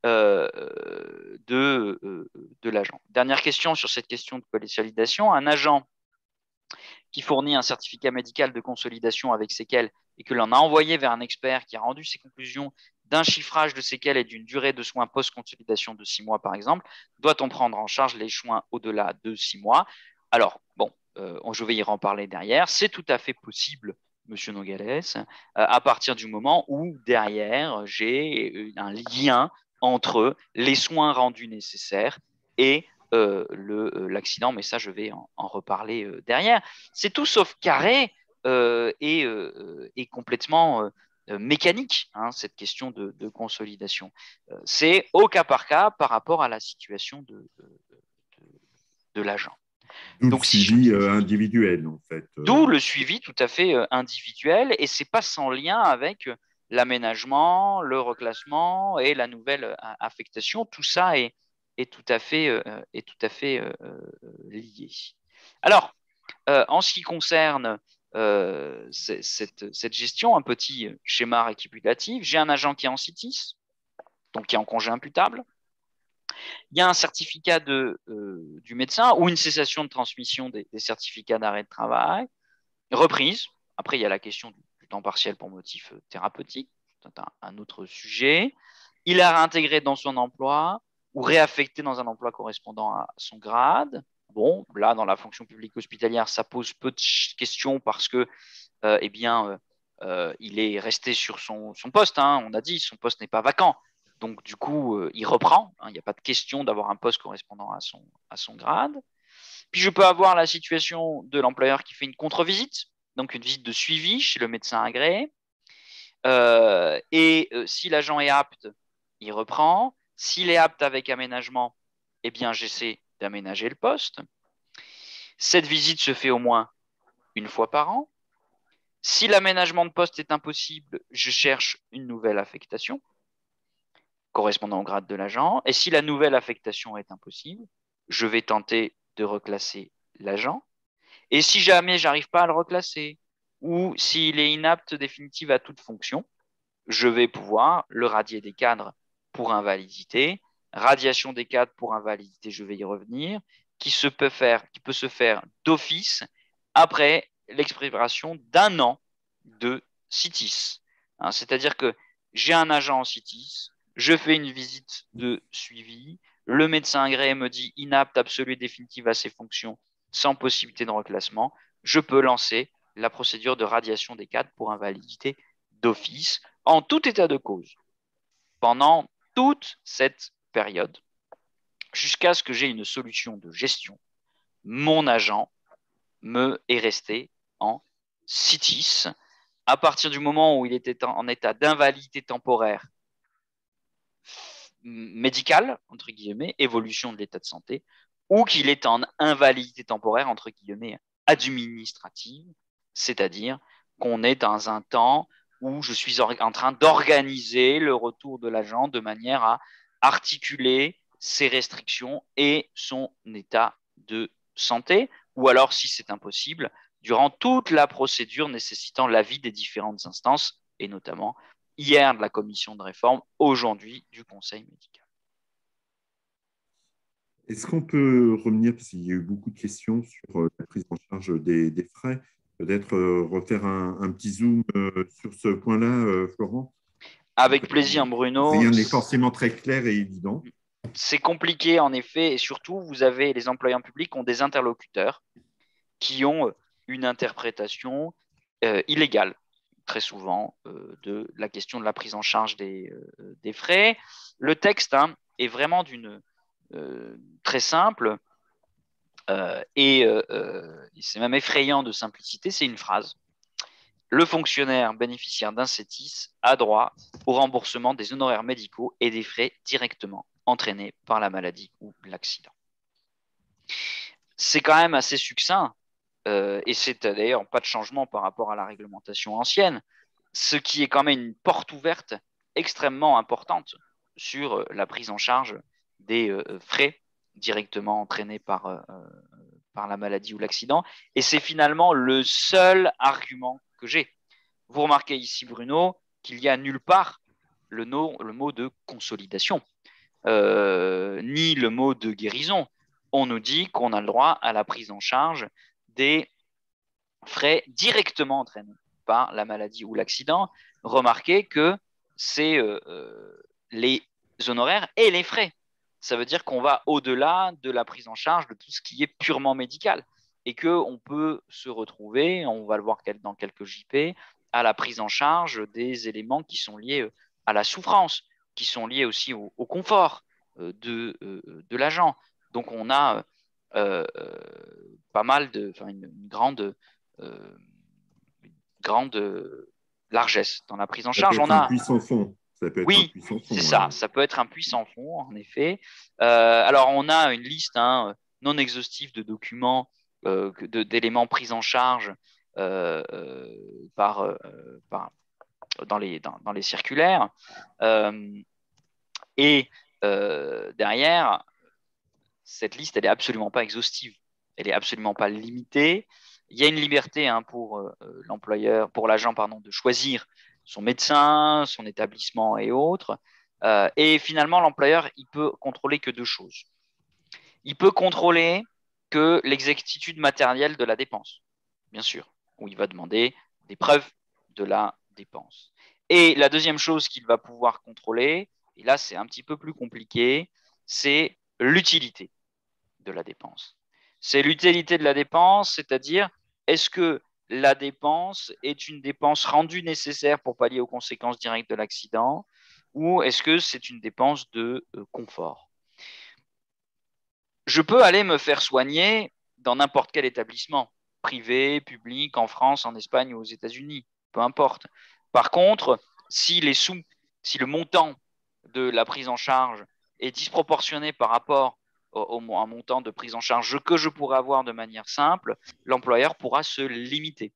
[SPEAKER 2] de l'agent. Dernière question sur cette question de consolidation. Un agent qui fournit un certificat médical de consolidation avec séquelles et que l'on a envoyé vers un expert qui a rendu ses conclusions d'un chiffrage de séquelles et d'une durée de soins post-consolidation de 6 mois, par exemple, doit-on prendre en charge les soins au-delà de 6 mois? Alors, bon, je vais y en parler derrière. C'est tout à fait possible, Monsieur Nogales, à partir du moment où, derrière, j'ai un lien entre les soins rendus nécessaires et l'accident, mais ça, je vais en reparler derrière. C'est tout sauf carré et complètement mécanique, hein, cette question de consolidation. C'est au cas par cas par rapport à la situation de l'agent.
[SPEAKER 1] D'où le
[SPEAKER 2] Donc,
[SPEAKER 1] suivi individuel, en fait.
[SPEAKER 2] D'où le suivi tout à fait individuel, et c'est pas sans lien avec l'aménagement, le reclassement et la nouvelle affectation. Tout ça est tout à fait lié. Alors, en ce qui concerne cette gestion, un petit schéma récapitulatif, j'ai un agent qui est en CITIS, donc qui est en congé imputable. Il y a un certificat du médecin ou une cessation de transmission des certificats d'arrêt de travail, reprise. Après, il y a la question du temps partiel pour motif thérapeutique, c'est un autre sujet. Il est réintégré dans son emploi ou réaffecté dans un emploi correspondant à son grade. Bon, là, dans la fonction publique hospitalière, ça pose peu de questions parce que, eh bien, il est resté sur son poste. Hein, on a dit, son poste n'est pas vacant. Donc, du coup, il reprend. Hein, il n'y a pas de question d'avoir un poste correspondant à son grade. Puis, je peux avoir la situation de l'employeur qui fait une contre-visite, donc une visite de suivi chez le médecin agréé. Si l'agent est apte, il reprend. S'il est apte avec aménagement, eh bien, j'essaie d'aménager le poste. Cette visite se fait au moins une fois par an. Si l'aménagement de poste est impossible, je cherche une nouvelle affectation correspondant au grade de l'agent. Et si la nouvelle affectation est impossible, je vais tenter de reclasser l'agent. Et si jamais j'arrive pas à le reclasser, ou s'il est inapte définitive à toute fonction, je vais pouvoir le radier des cadres pour invalidité. Radiation des cadres pour invalidité, je vais y revenir, qui peut se faire d'office après l'expiration d'un an de CITIS. Hein, c'est-à-dire que j'ai un agent en CITIS, je fais une visite de suivi, le médecin agréé me dit inapte absolue et définitive à ses fonctions sans possibilité de reclassement, je peux lancer la procédure de radiation des cadres pour invalidité d'office en tout état de cause pendant toute cette période jusqu'à ce que j'ai une solution de gestion. Mon agent me est resté en CITIS à partir du moment où il était en état d'invalidité temporaire médicale, entre guillemets, évolution de l'état de santé, ou qu'il est en invalidité temporaire, entre guillemets, administrative, c'est-à-dire qu'on est dans un temps où je suis en train d'organiser le retour de l'agent de manière à articuler ses restrictions et son état de santé, ou alors, si c'est impossible, durant toute la procédure nécessitant l'avis des différentes instances, et notamment hier de la commission de réforme, aujourd'hui du conseil médical.
[SPEAKER 1] Est-ce qu'on peut revenir, parce qu'il y a eu beaucoup de questions sur la prise en charge des frais, peut-être refaire un petit zoom sur ce point-là, Florent?
[SPEAKER 2] Avec plaisir, Bruno.
[SPEAKER 1] Rien n'est forcément très clair et évident.
[SPEAKER 2] C'est compliqué en effet, et surtout, vous avez les employeurs publics ont des interlocuteurs qui ont une interprétation illégale, très souvent, de la question de la prise en charge des frais. Le texte est vraiment très simple et c'est même effrayant de simplicité. C'est une phrase. Le fonctionnaire bénéficiaire d'un CETIS a droit au remboursement des honoraires médicaux et des frais directement entraînés par la maladie ou l'accident. C'est quand même assez succinct, et c'est d'ailleurs pas de changement par rapport à la réglementation ancienne, ce qui est quand même une porte ouverte extrêmement importante sur la prise en charge des frais directement entraînés par la maladie ou l'accident. Et c'est finalement le seul argument que j'ai. Vous remarquez ici, Bruno, qu'il n'y a nulle part le mot de consolidation, ni le mot de guérison. On nous dit qu'on a le droit à la prise en charge des frais directement entraînés par la maladie ou l'accident. Remarquez que c'est les honoraires et les frais. Ça veut dire qu'on va au-delà de la prise en charge de tout ce qui est purement médical et qu'on peut se retrouver, on va le voir dans quelques JP, à la prise en charge des éléments qui sont liés à la souffrance, qui sont liés aussi au confort de l'agent. Donc on a pas mal une euh, grande largesse dans la prise en
[SPEAKER 1] Ça peut
[SPEAKER 2] charge.
[SPEAKER 1] être un puits sans fond. Ça peut être un
[SPEAKER 2] Oui,
[SPEAKER 1] puits sans
[SPEAKER 2] c'est
[SPEAKER 1] fond.
[SPEAKER 2] ça, ça peut être un puits sans fond, en effet. Alors, on a une liste non exhaustive de documents, d'éléments pris en charge euh, euh, par, euh, dans les circulaires. Euh, et derrière, cette liste, elle n'est absolument pas exhaustive. Elle n'est absolument pas limitée. Il y a une liberté pour l'employeur, pour l'agent, pardon, de choisir son médecin, son établissement et autres. Et finalement, l'employeur, il peut contrôler que deux choses. Il peut contrôler que l'exactitude matérielle de la dépense, bien sûr, où il va demander des preuves de la dépense. Et la deuxième chose qu'il va pouvoir contrôler, et là c'est un petit peu plus compliqué, c'est l'utilité de la dépense. C'est l'utilité de la dépense, c'est-à-dire est-ce que la dépense est une dépense rendue nécessaire pour pallier aux conséquences directes de l'accident ou est-ce que c'est une dépense de confort. Je peux aller me faire soigner dans n'importe quel établissement, privé, public, en France, en Espagne ou aux États-Unis, peu importe. Par contre, si le montant de la prise en charge est disproportionné par rapport au montant de prise en charge que je pourrais avoir de manière simple, l'employeur pourra se limiter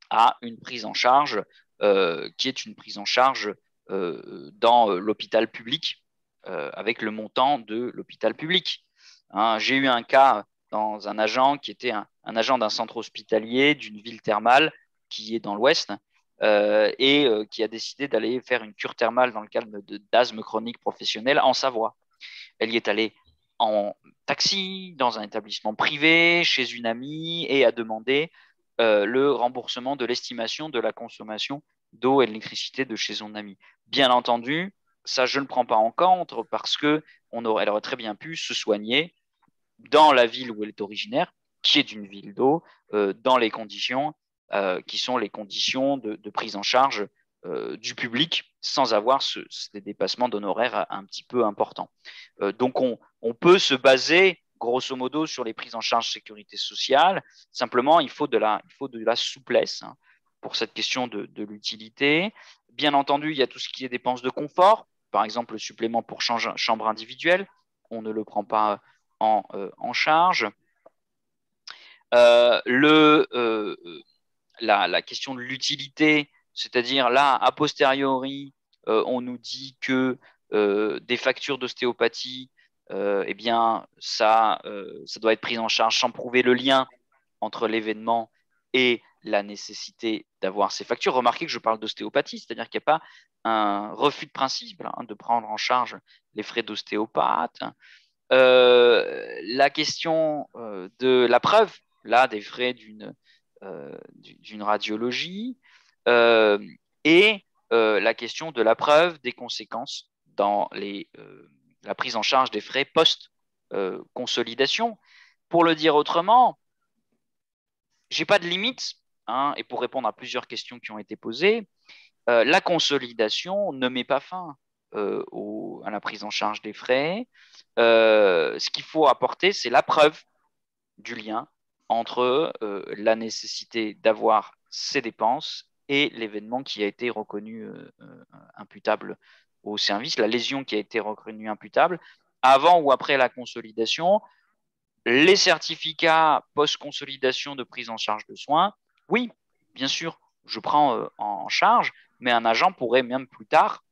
[SPEAKER 2] à une prise en charge qui est une prise en charge dans l'hôpital public avec le montant de l'hôpital public. Hein, j'ai eu un cas dans un agent qui était un agent d'un centre hospitalier d'une ville thermale qui est dans l'Ouest et qui a décidé d'aller faire une cure thermale dans le cadre d'asthme chronique professionnel en Savoie. Elle y est allée en taxi, dans un établissement privé, chez une amie et a demandé le remboursement de l'estimation de la consommation d'eau et d'électricité de chez son ami. Bien entendu, ça, je ne prends pas en compte parce qu'elle aurait très bien pu se soigner dans la ville où elle est originaire, qui est une ville d'eau, dans les conditions qui sont les conditions de prise en charge du public sans avoir des dépassements d'honoraires un petit peu importants. Donc, on peut se baser grosso modo sur les prises en charge sécurité sociale. Simplement, il faut de la souplesse pour cette question de l'utilité. Bien entendu, il y a tout ce qui est dépenses de confort, par exemple le supplément pour chambre individuelle, on ne le prend pas en charge. La question de l'utilité, c'est-à-dire là, a posteriori, on nous dit que des factures d'ostéopathie, eh bien, ça doit être pris en charge sans prouver le lien entre l'événement et la nécessité d'avoir ces factures. Remarquez que je parle d'ostéopathie, c'est-à-dire qu'il n'y a pas un refus de principe de prendre en charge les frais d'ostéopathe. La question de la preuve, là, des frais d'une radiologie, euh, et la question de la preuve des conséquences dans la prise en charge des frais post-consolidation. Pour le dire autrement, j'ai pas de limite hein, et pour répondre à plusieurs questions qui ont été posées, la consolidation ne met pas fin à la prise en charge des frais. Ce qu'il faut apporter, c'est la preuve du lien entre la nécessité d'avoir ces dépenses et l'événement qui a été reconnu imputable au service, la lésion qui a été reconnue imputable, avant ou après la consolidation. Les certificats post-consolidation de prise en charge de soins, oui, bien sûr, je prends en charge, mais un agent pourrait même plus tard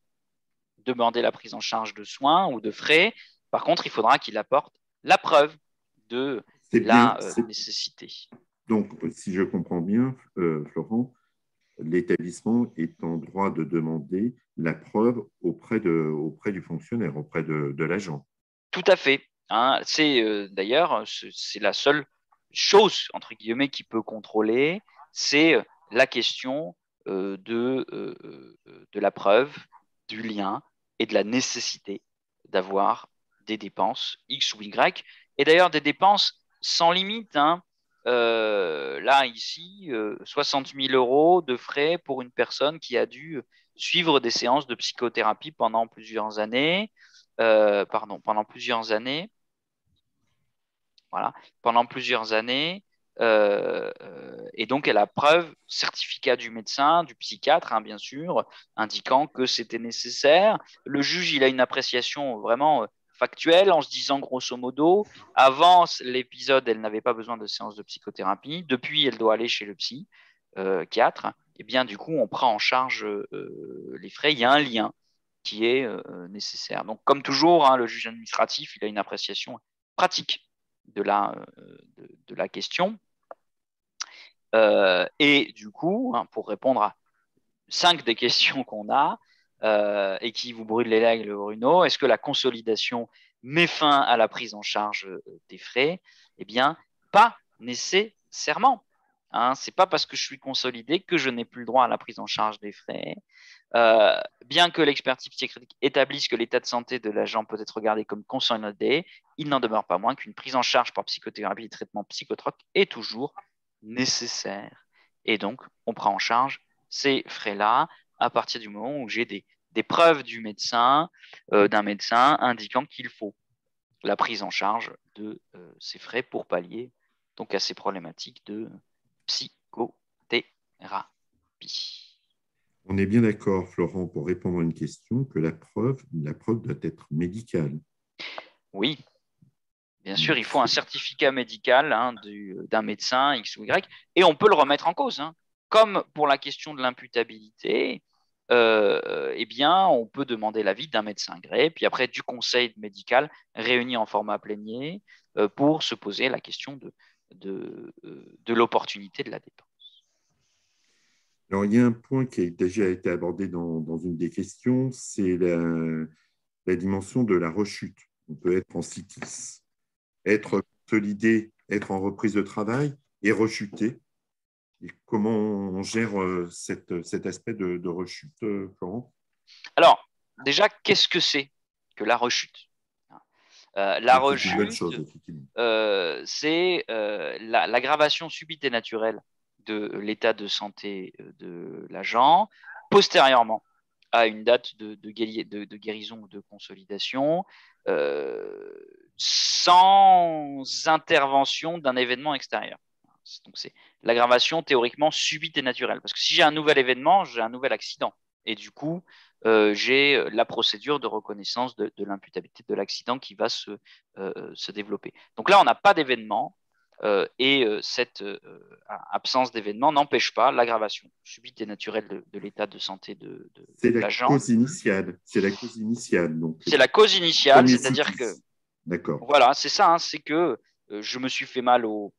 [SPEAKER 2] demander la prise en charge de soins ou de frais. Par contre, il faudra qu'il apporte la preuve de la nécessité.
[SPEAKER 1] Donc, si je comprends bien, Florent, l'établissement est en droit de demander la preuve auprès du fonctionnaire, auprès de l'agent.
[SPEAKER 2] Tout à fait. Hein. D'ailleurs, c'est la seule chose, entre guillemets, qui peut contrôler, c'est la question de la preuve, du lien et de la nécessité d'avoir des dépenses X ou Y. Et d'ailleurs, des dépenses sans limite. Hein. Là, ici, 60 000 € de frais pour une personne qui a dû suivre des séances de psychothérapie pendant plusieurs années. Pendant plusieurs années. Voilà, pendant plusieurs années. Et donc, elle a preuve, certificat du médecin, du psychiatre, hein, bien sûr, indiquant que c'était nécessaire. Le juge, il a une appréciation vraiment factuelle en se disant, grosso modo, avant l'épisode, elle n'avait pas besoin de séance de psychothérapie. Depuis, elle doit aller chez le psychiatre. Et bien, du coup, on prend en charge les frais. Il y a un lien qui est nécessaire. Donc, comme toujours, hein, le juge administratif, il a une appréciation pratique de la question. Et du coup, hein, pour répondre à 5 des questions qu'on a et qui vous brûlent les lèvres, Bruno, est-ce que la consolidation met fin à la prise en charge des frais? Eh bien, pas nécessairement. Hein, ce n'est pas parce que je suis consolidé que je n'ai plus le droit à la prise en charge des frais. Bien que l'expertise psychiatrique établisse que l'état de santé de l'agent peut être regardé comme consolidé, il n'en demeure pas moins qu'une prise en charge par psychothérapie et traitement psychotrope est toujours nécessaire. Et donc, on prend en charge ces frais-là à partir du moment où j'ai des preuves du médecin, d'un médecin indiquant qu'il faut la prise en charge de ces frais pour pallier donc à ces problématiques de psychothérapie.
[SPEAKER 1] On est bien d'accord, Florent, pour répondre à une question, que la preuve doit être médicale.
[SPEAKER 2] Oui, bien sûr, il faut un certificat médical hein, d'un médecin X ou Y, et on peut le remettre en cause. Hein. Comme pour la question de l'imputabilité, eh bien, on peut demander l'avis d'un médecin agréé, puis après du conseil médical réuni en format plénier pour se poser la question de l'opportunité de la dépense.
[SPEAKER 1] Alors, il y a un point qui a déjà été abordé dans une des questions, c'est la dimension de la rechute. On peut être en cyclis, être consolidé, être en reprise de travail et rechuter. Et comment on gère cet aspect de rechute, Florent?
[SPEAKER 2] Alors, déjà, qu'est-ce que c'est que la rechute? La rechute, c'est l'aggravation subite et naturelle de l'état de santé de l'agent postérieurement à une date de guérison ou de consolidation sans intervention d'un événement extérieur. Donc, c'est l'aggravation théoriquement subite et naturelle. Parce que si j'ai un nouvel événement, j'ai un nouvel accident. Et du coup, j'ai la procédure de reconnaissance de l'imputabilité de l'accident qui va se développer. Donc là, on n'a pas d'événement et cette absence d'événement n'empêche pas l'aggravation subite et naturelle de l'état de santé de l'agent.
[SPEAKER 1] C'est la cause initiale.
[SPEAKER 2] C'est la cause initiale, c'est-à-dire que
[SPEAKER 1] d'accord.
[SPEAKER 2] Voilà, c'est ça, hein, c'est que je me suis fait mal au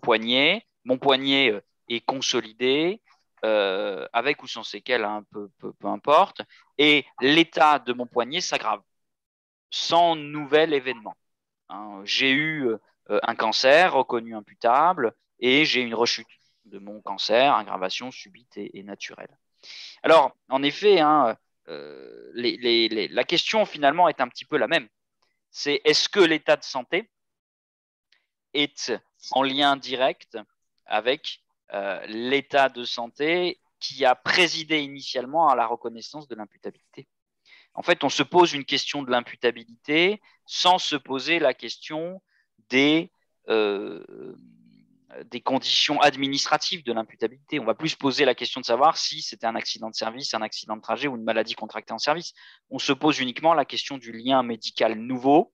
[SPEAKER 2] poignet. Mon poignet est consolidé, avec ou sans séquelles, hein, peu importe. Et l'état de mon poignet s'aggrave sans nouvel événement. Hein. J'ai eu un cancer reconnu imputable et j'ai une rechute de mon cancer, aggravation subite et naturelle. Alors, en effet, hein, la question finalement est un petit peu la même. C'est est-ce que l'état de santé est en lien direct avec l'état de santé qui a présidé initialement à la reconnaissance de l'imputabilité. En fait, on se pose une question de l'imputabilité sans se poser la question des conditions administratives de l'imputabilité. On va plus se poser la question de savoir si c'était un accident de service, un accident de trajet ou une maladie contractée en service. On se pose uniquement la question du lien médical nouveau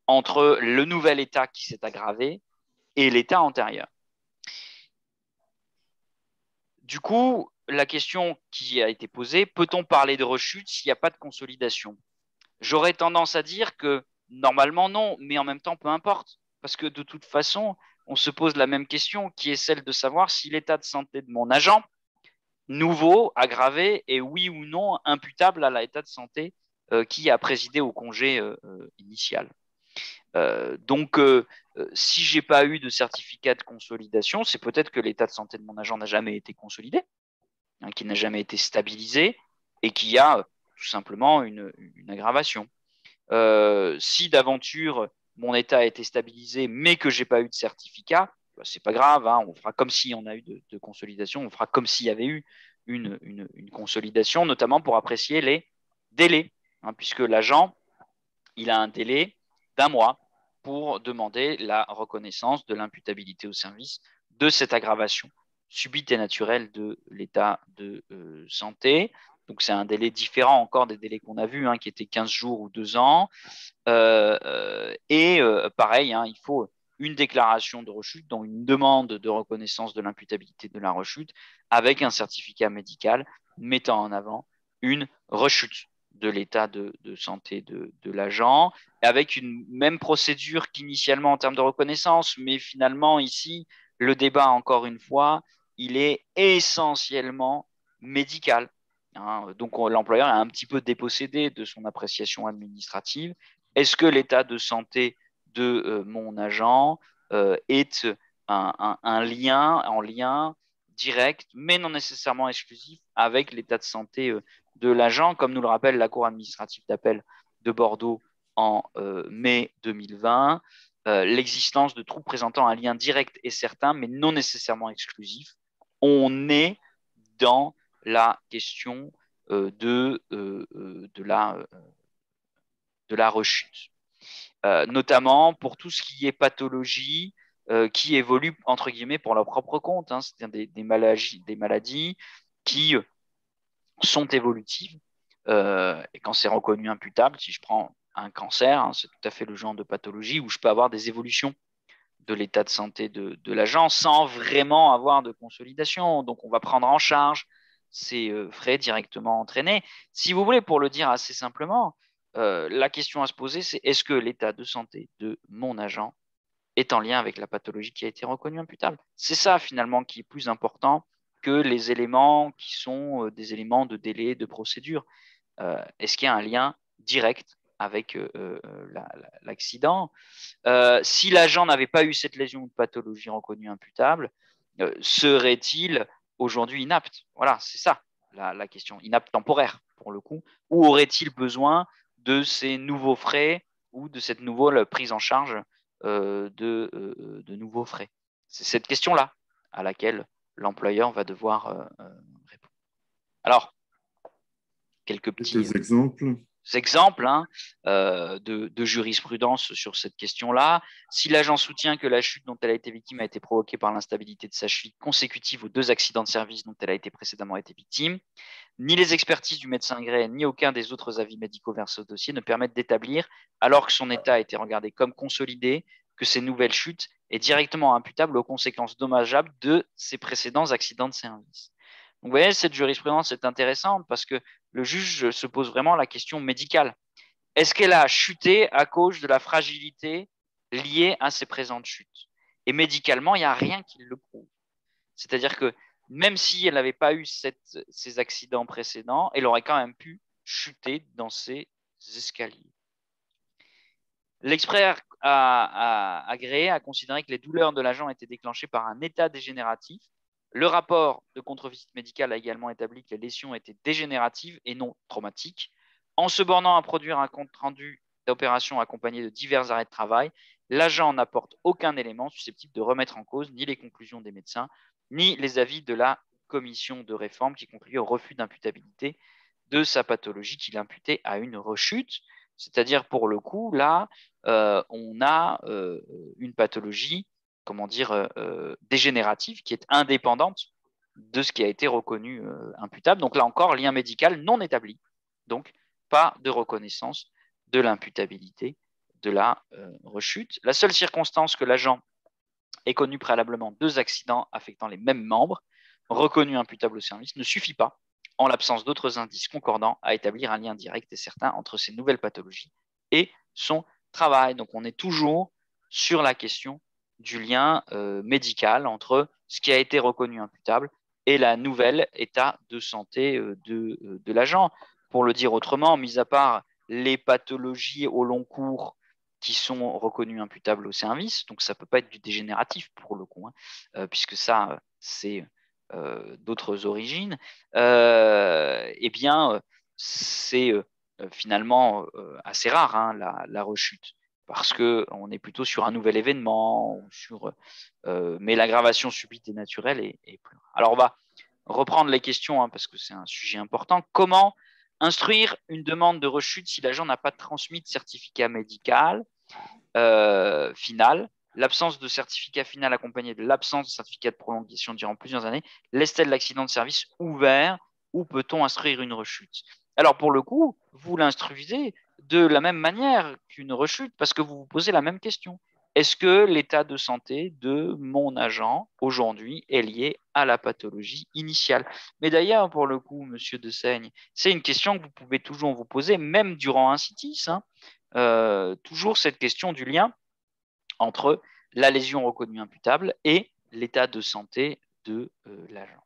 [SPEAKER 2] entre le nouvel état qui s'est aggravé et l'état antérieur. Du coup, la question qui a été posée, peut-on parler de rechute s'il n'y a pas de consolidation? J'aurais tendance à dire que normalement non, mais en même temps, peu importe. Parce que de toute façon, on se pose la même question qui est celle de savoir si l'état de santé de mon agent, nouveau, aggravé, est oui ou non imputable à l'état de santé qui a présidé au congé initial. Donc, si je n'ai pas eu de certificat de consolidation, c'est peut-être que l'état de santé de mon agent n'a jamais été consolidé, hein, qui n'a jamais été stabilisé et qui a tout simplement une aggravation. Si d'aventure mon état a été stabilisé mais que je n'ai pas eu de certificat, bah, ce n'est pas grave, hein, on fera comme si on a eu de consolidation, on fera comme s'il y avait eu une consolidation, notamment pour apprécier les délais, hein, puisque l'agent, il a un délai d'1 mois pour demander la reconnaissance de l'imputabilité au service de cette aggravation subite et naturelle de l'état de santé. Donc, c'est un délai différent encore des délais qu'on a vus, hein, qui étaient 15 jours ou 2 ans. Pareil, hein, il faut une déclaration de rechute, donc une demande de reconnaissance de l'imputabilité de la rechute, avec un certificat médical mettant en avant une rechute de l'état de santé de l'agent, avec une même procédure qu'initialement en termes de reconnaissance, mais finalement ici, le débat, encore une fois, il est essentiellement médical. Hein. Donc l'employeur est un petit peu dépossédé de son appréciation administrative. Est-ce que l'état de santé de mon agent est un lien, en lien direct, mais non nécessairement exclusif, avec l'état de santé de l'agent, comme nous le rappelle la Cour administrative d'appel de Bordeaux en mai 2020, l'existence de troubles présentant un lien direct et certain, mais non nécessairement exclusif. On est dans la question de la rechute, notamment pour tout ce qui est pathologie qui évoluent entre guillemets pour leur propre compte, hein, c'est-à-dire des maladies qui sont évolutives et quand c'est reconnu imputable, si je prends un cancer, hein, c'est tout à fait le genre de pathologie où je peux avoir des évolutions de l'état de santé de l'agent sans vraiment avoir de consolidation. Donc, on va prendre en charge ces frais directement entraînés. Si vous voulez, pour le dire assez simplement, la question à se poser, c'est est-ce que l'état de santé de mon agent est en lien avec la pathologie qui a été reconnue imputable? C'est ça, finalement, qui est plus important que les éléments qui sont des éléments de délai, de procédure. Est-ce qu'il y a un lien direct avec l'accident? Si l'agent n'avait pas eu cette lésion ou de pathologie reconnue imputable, serait-il aujourd'hui inapte? Voilà, c'est ça la question. Inapte temporaire, pour le coup. Ou aurait-il besoin de ces nouveaux frais ou de cette nouvelle prise en charge de nouveaux frais? C'est cette question-là à laquelle l'employeur va devoir répondre. Alors, quelques petits
[SPEAKER 1] exemples
[SPEAKER 2] hein, de jurisprudence sur cette question-là. Si l'agent soutient que la chute dont elle a été victime a été provoquée par l'instabilité de sa cheville consécutive aux 2 accidents de service dont elle a été précédemment été victime, ni les expertises du médecin agréé, ni aucun des autres avis médicaux versés au dossier ne permettent d'établir, alors que son état a été regardé comme consolidé, que ces nouvelles chutes est directement imputable aux conséquences dommageables de ses précédents accidents de service. Donc, vous voyez, cette jurisprudence est intéressante parce que le juge se pose vraiment la question médicale. Est-ce qu'elle a chuté à cause de la fragilité liée à ses présentes chutes? Et médicalement, il n'y a rien qui le prouve. C'est-à-dire que même si elle n'avait pas eu ces accidents précédents, elle aurait quand même pu chuter dans ses escaliers. L'expert agréé a considéré que les douleurs de l'agent étaient déclenchées par un état dégénératif. Le rapport de contre-visite médicale a également établi que les lésions étaient dégénératives et non traumatiques. En se bornant à produire un compte rendu d'opération accompagné de divers arrêts de travail, l'agent n'apporte aucun élément susceptible de remettre en cause ni les conclusions des médecins, ni les avis de la commission de réforme qui conclut au refus d'imputabilité de sa pathologie qu'il imputait à une rechute. C'est-à-dire, pour le coup, là, on a une pathologie, dégénérative qui est indépendante de ce qui a été reconnu imputable. Donc là encore, lien médical non établi. Donc, pas de reconnaissance de l'imputabilité de la rechute. La seule circonstance que l'agent ait connu préalablement 2 accidents affectant les mêmes membres, reconnus imputables au service, ne suffit pas, en l'absence d'autres indices concordants, à établir un lien direct et certain entre ces nouvelles pathologies et son travail. Donc, on est toujours sur la question du lien médical entre ce qui a été reconnu imputable et la nouvelle état de santé de l'agent. Pour le dire autrement, mis à part les pathologies au long cours qui sont reconnues imputables au service, donc ça ne peut pas être du dégénératif pour le coup, puisque ça, c'est d'autres origines, eh bien, c'est finalement assez rare, hein, la rechute, parce qu'on est plutôt sur un nouvel événement, mais l'aggravation subite et naturelle est plus rare. Alors, on va reprendre les questions, hein, parce que c'est un sujet important. Comment instruire une demande de rechute si l'agent n'a pas transmis de certificat médical final? L'absence de certificat final accompagné de l'absence de certificat de prolongation durant plusieurs années laisse-t-elle l'accident de service ouvert ou peut-on instruire une rechute? Alors, pour le coup, vous l'instruisez de la même manière qu'une rechute parce que vous vous posez la même question. Est-ce que l'état de santé de mon agent aujourd'hui est lié à la pathologie initiale? Mais d'ailleurs, pour le coup, monsieur Dessaigne, c'est une question que vous pouvez toujours vous poser, même durant un CITIS, hein, toujours cette question du lien entre la lésion reconnue imputable et l'état de santé de l'agent.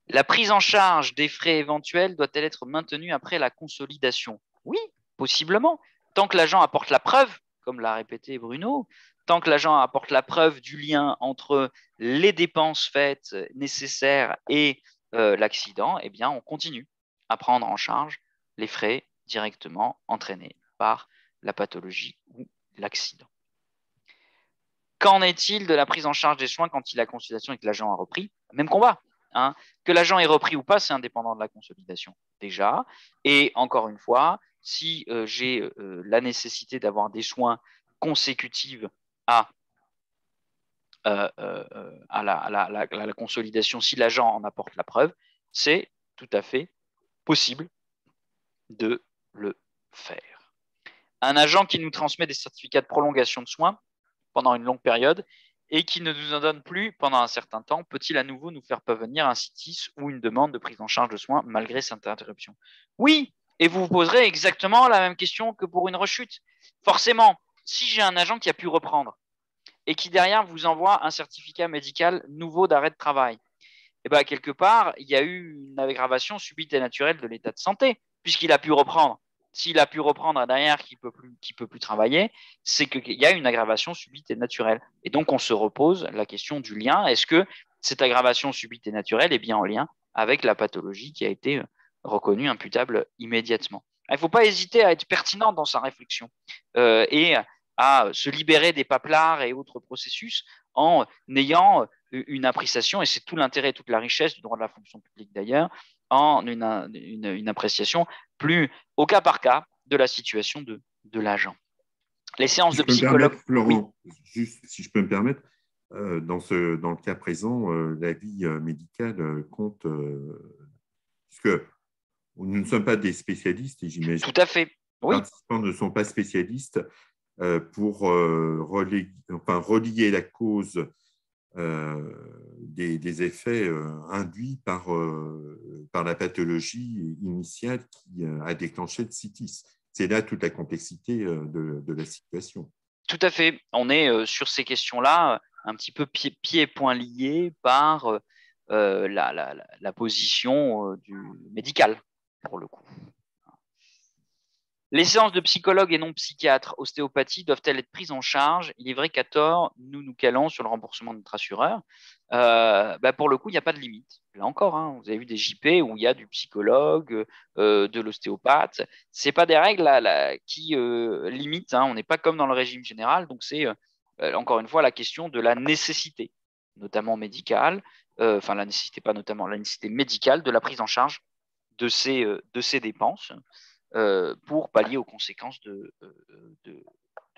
[SPEAKER 2] La prise en charge des frais éventuels doit-elle être maintenue après la consolidation? Oui, possiblement. Tant que l'agent apporte la preuve, comme l'a répété Bruno, tant que l'agent apporte la preuve du lien entre les dépenses faites nécessaires et l'accident, eh bien, on continue à prendre en charge les frais directement entraînés par la pathologie ou l'accident. Qu'en est-il de la prise en charge des soins quand il a consultation et que l'agent a repris? Même combat. Hein. Que l'agent ait repris ou pas, c'est indépendant de la consolidation déjà. Et encore une fois, si j'ai la nécessité d'avoir des soins consécutifs à, la consolidation, si l'agent en apporte la preuve, c'est tout à fait possible de le faire. Un agent qui nous transmet des certificats de prolongation de soins pendant une longue période et qui ne nous en donne plus pendant un certain temps, peut-il à nouveau nous faire parvenir un CITIS ou une demande de prise en charge de soins malgré cette interruption? Oui, et vous vous poserez exactement la même question que pour une rechute. Forcément, si j'ai un agent qui a pu reprendre et qui derrière vous envoie un certificat médical nouveau d'arrêt de travail, et bien quelque part, il y a eu une aggravation subite et naturelle de l'état de santé, puisqu'il a pu reprendre. S'il a pu reprendre derrière qu'il ne peut plus travailler, c'est qu'il y a une aggravation subite et naturelle. Et donc, on se repose la question du lien. Est-ce que cette aggravation subite et naturelle est bien en lien avec la pathologie qui a été reconnue imputable immédiatement? Il ne faut pas hésiter à être pertinent dans sa réflexion et à se libérer des paplards et autres processus en ayant une appréciation, et c'est tout l'intérêt, toute la richesse du droit de la fonction publique d'ailleurs, en une appréciation plus au cas par cas de la situation de l'agent. Les séances de psychologue.
[SPEAKER 1] Florent, oui. Juste si je peux me permettre, dans le cas présent, l'avis médical compte, puisque nous ne sommes pas des spécialistes, et j'imagine
[SPEAKER 2] tout à fait. Oui.
[SPEAKER 1] Les participants ne sont pas spécialistes pour relier la cause des effets induits par la pathologie initiale qui a déclenché le CITIS. C'est là toute la complexité de la situation.
[SPEAKER 2] Tout à fait. On est sur ces questions-là un petit peu pieds et poings liés par la position du médical, pour le coup. Les séances de psychologue et non psychiatre, ostéopathie, doivent-elles être prises en charge? Il est vrai qu'à tort, nous nous calons sur le remboursement de notre assureur. pour le coup, il n'y a pas de limite. Là encore, hein, vous avez vu des JP où il y a du psychologue, de l'ostéopathe. Ce pas des règles qui limitent. Hein. On n'est pas comme dans le régime général. Donc, c'est encore une fois la question de la nécessité, notamment médicale, enfin, la nécessité, pas notamment, la nécessité médicale de la prise en charge de ces dépenses pour pallier aux conséquences de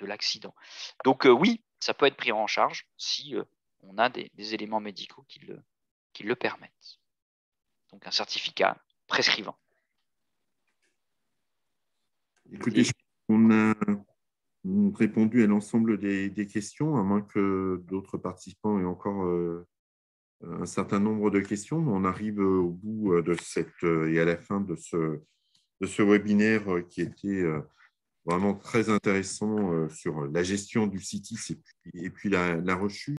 [SPEAKER 2] l'accident. Donc, oui, ça peut être pris en charge si on a des éléments médicaux qui le permettent. Donc, un certificat prescrivant.
[SPEAKER 1] Écoutez, on a répondu à l'ensemble des questions, à moins que d'autres participants aient encore un certain nombre de questions. On arrive au bout de et à la fin de ce webinaire qui était vraiment très intéressant sur la gestion du CITIS et puis la rechute.